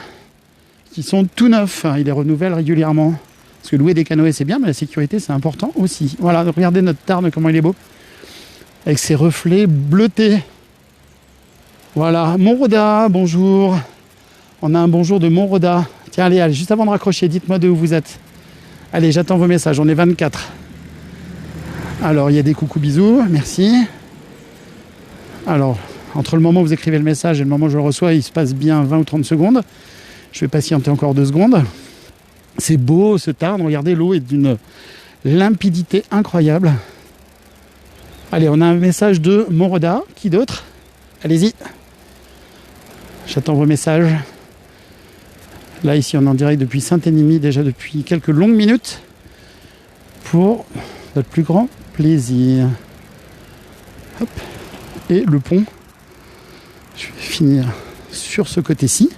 qui sont tout neufs. Ils les renouvellent régulièrement. Parce que louer des canoës c'est bien, mais la sécurité c'est important aussi. Voilà, regardez notre Tarn, comment il est beau. Avec ses reflets bleutés. Voilà, Montroda, bonjour. On a un bonjour de Montroda. Tiens, allez, juste avant de raccrocher, dites-moi de où vous êtes. Allez, j'attends vos messages, on est 24. Alors, il y a des coucou bisous, merci. Alors, entre le moment où vous écrivez le message et le moment où je le reçois, il se passe bien 20 ou 30 secondes. Je vais patienter encore 2 secondes. C'est beau ce Tarn, regardez, l'eau est d'une limpidité incroyable. Allez, on a un message de Montroda. Qui d'autre? Allez-y. J'attends vos messages. Là, ici, on est en direct depuis Saint-Énimie, déjà depuis quelques longues minutes, pour notre plus grand plaisir. Hop. Et le pont. Je vais finir sur ce côté-ci.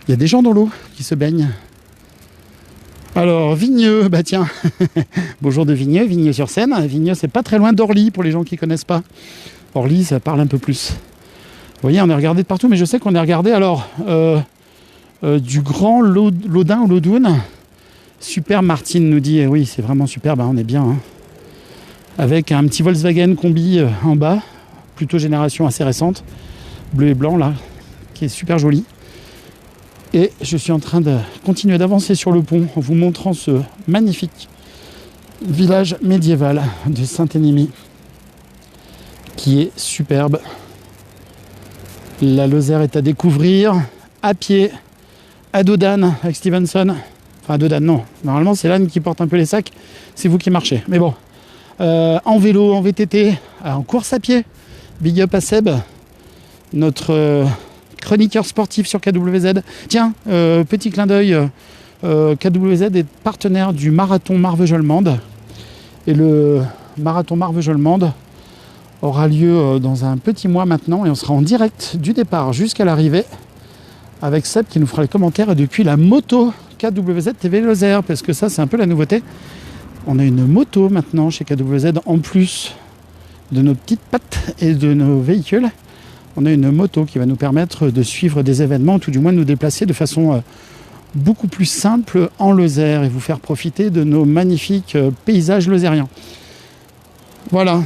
Il y a des gens dans l'eau qui se baignent. Alors, Vigneux, bah tiens, bonjour de Vigneux, Vigneux-sur-Seine. Vigneux, c'est pas très loin d'Orly, pour les gens qui ne connaissent pas. Orly, ça parle un peu plus. Vous voyez, on est regardé de partout, mais je sais qu'on est regardé, alors, du Grand Laudun ou Laudoun. Super, Martine nous dit, oui, c'est vraiment super, bah, on est bien. Hein. Avec un petit Volkswagen combi en bas, plutôt génération assez récente, bleu et blanc, là, qui est super joli. Et je suis en train de continuer d'avancer sur le pont en vous montrant ce magnifique village médiéval de Saint-Énimie qui est superbe. La Lozère est à découvrir à pied, à dos d'âne avec Stevenson. Enfin, à dos d'âne, non. Normalement, c'est l'âne qui porte un peu les sacs. C'est vous qui marchez. Mais bon, en vélo, en VTT, en course à pied. Big up à Seb, notre... chroniqueur sportif sur KWZ. Tiens, petit clin d'œil, KWZ est partenaire du marathon Marvejols-Mende. Et le marathon Marvejols-Mende aura lieu dans un petit mois maintenant et on sera en direct du départ jusqu'à l'arrivée avec Seb qui nous fera les commentaires et depuis la moto KWZ TV Lozère, parce que ça c'est un peu la nouveauté. On a une moto maintenant chez KWZ en plus de nos petites pattes et de nos véhicules. On a une moto qui va nous permettre de suivre des événements, tout du moins de nous déplacer de façon beaucoup plus simple en Lozère et vous faire profiter de nos magnifiques paysages lozériens. Voilà.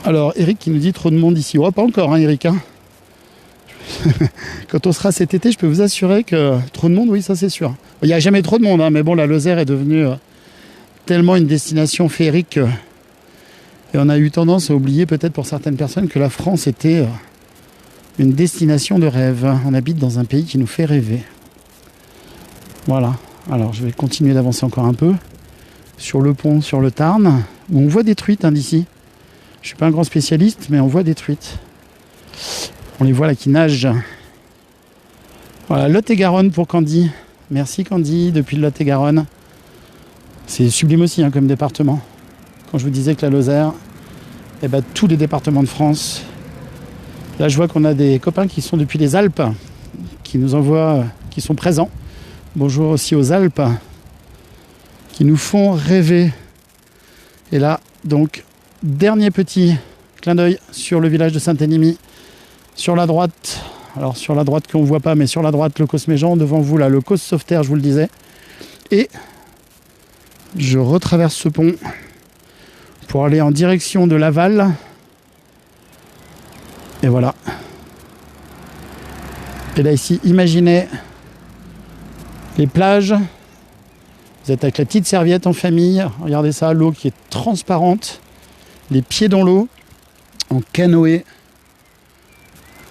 Alors, Eric qui nous dit trop de monde ici. Oh, pas encore, hein, Eric. Hein. Quand on sera cet été, je peux vous assurer que trop de monde, oui, ça c'est sûr. Il n'y a jamais trop de monde, hein, mais bon, la Lozère est devenue tellement une destination féerique. Et on a eu tendance à oublier peut-être pour certaines personnes que la France était une destination de rêve. On habite dans un pays qui nous fait rêver. Voilà. Alors je vais continuer d'avancer encore un peu sur le pont, sur le Tarn, où on voit des truites d'ici. Je suis pas un grand spécialiste, mais on voit des truites. On les voit là qui nagent. Voilà, Lot-et-Garonne pour Candy. Merci Candy, depuis le Lot-et-Garonne. C'est sublime aussi comme département. Quand je vous disais que la Lozère, tous les départements de France. Là, je vois qu'on a des copains qui sont depuis les Alpes, qui nous envoient, qui sont présents. Bonjour aussi aux Alpes, qui nous font rêver. Et là, donc, dernier petit clin d'œil sur le village de Saint-Énimie. Sur la droite, alors sur la droite qu'on ne voit pas, mais sur la droite, le Causse Méjean. Devant vous, là, le Causse Sauveterre, je vous le disais. Et je retraverse ce pont pour aller en direction de Laval. Et voilà. Et là, ici, imaginez les plages. Vous êtes avec la petite serviette en famille. Regardez ça, l'eau qui est transparente. Les pieds dans l'eau, en canoë,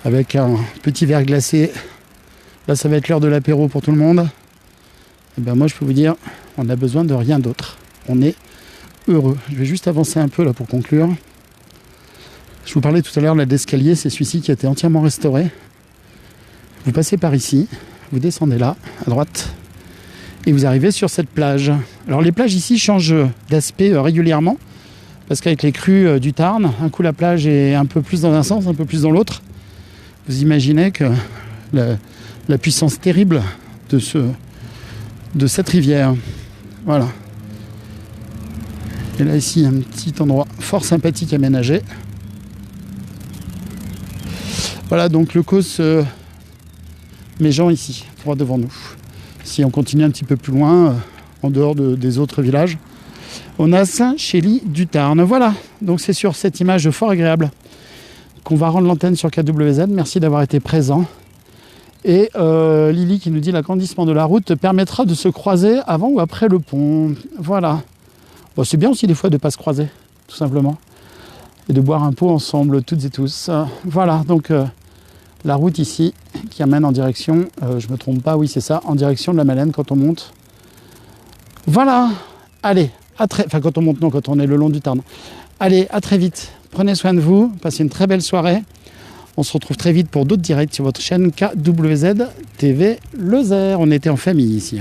avec un petit verre glacé. Là, ça va être l'heure de l'apéro pour tout le monde. Et moi, je peux vous dire, on n'a besoin de rien d'autre. On est heureux. Je vais juste avancer un peu là pour conclure. Je vous parlais tout à l'heure de l'escalier, c'est celui-ci qui a été entièrement restauré. Vous passez par ici, vous descendez là, à droite, et vous arrivez sur cette plage. Alors les plages ici changent d'aspect régulièrement, parce qu'avec les crues du Tarn, un coup la plage est un peu plus dans un sens, un peu plus dans l'autre. Vous imaginez que la puissance terrible de cette rivière. Voilà. Et là ici, un petit endroit fort sympathique aménagé. Voilà donc le Causse Méjean ici, droit devant nous. Si on continue un petit peu plus loin, en dehors des autres villages, on a Saint-Chély-du-Tarn. Voilà, donc c'est sur cette image fort agréable qu'on va rendre l'antenne sur KWZ. Merci d'avoir été présent. Et Lily qui nous dit l'agrandissement de la route permettra de se croiser avant ou après le pont. Voilà. Bon, c'est bien aussi des fois de ne pas se croiser, tout simplement. Et de boire un pot ensemble, toutes et tous. Voilà, donc la route ici qui amène en direction, je me trompe pas, oui c'est ça, en direction de la Malène quand on monte. Voilà, allez, quand on monte, non, quand on est le long du Tarn. Allez, à très vite, prenez soin de vous, passez une très belle soirée. On se retrouve très vite pour d'autres directs sur votre chaîne KWZ TV Lozère. On était en famille ici.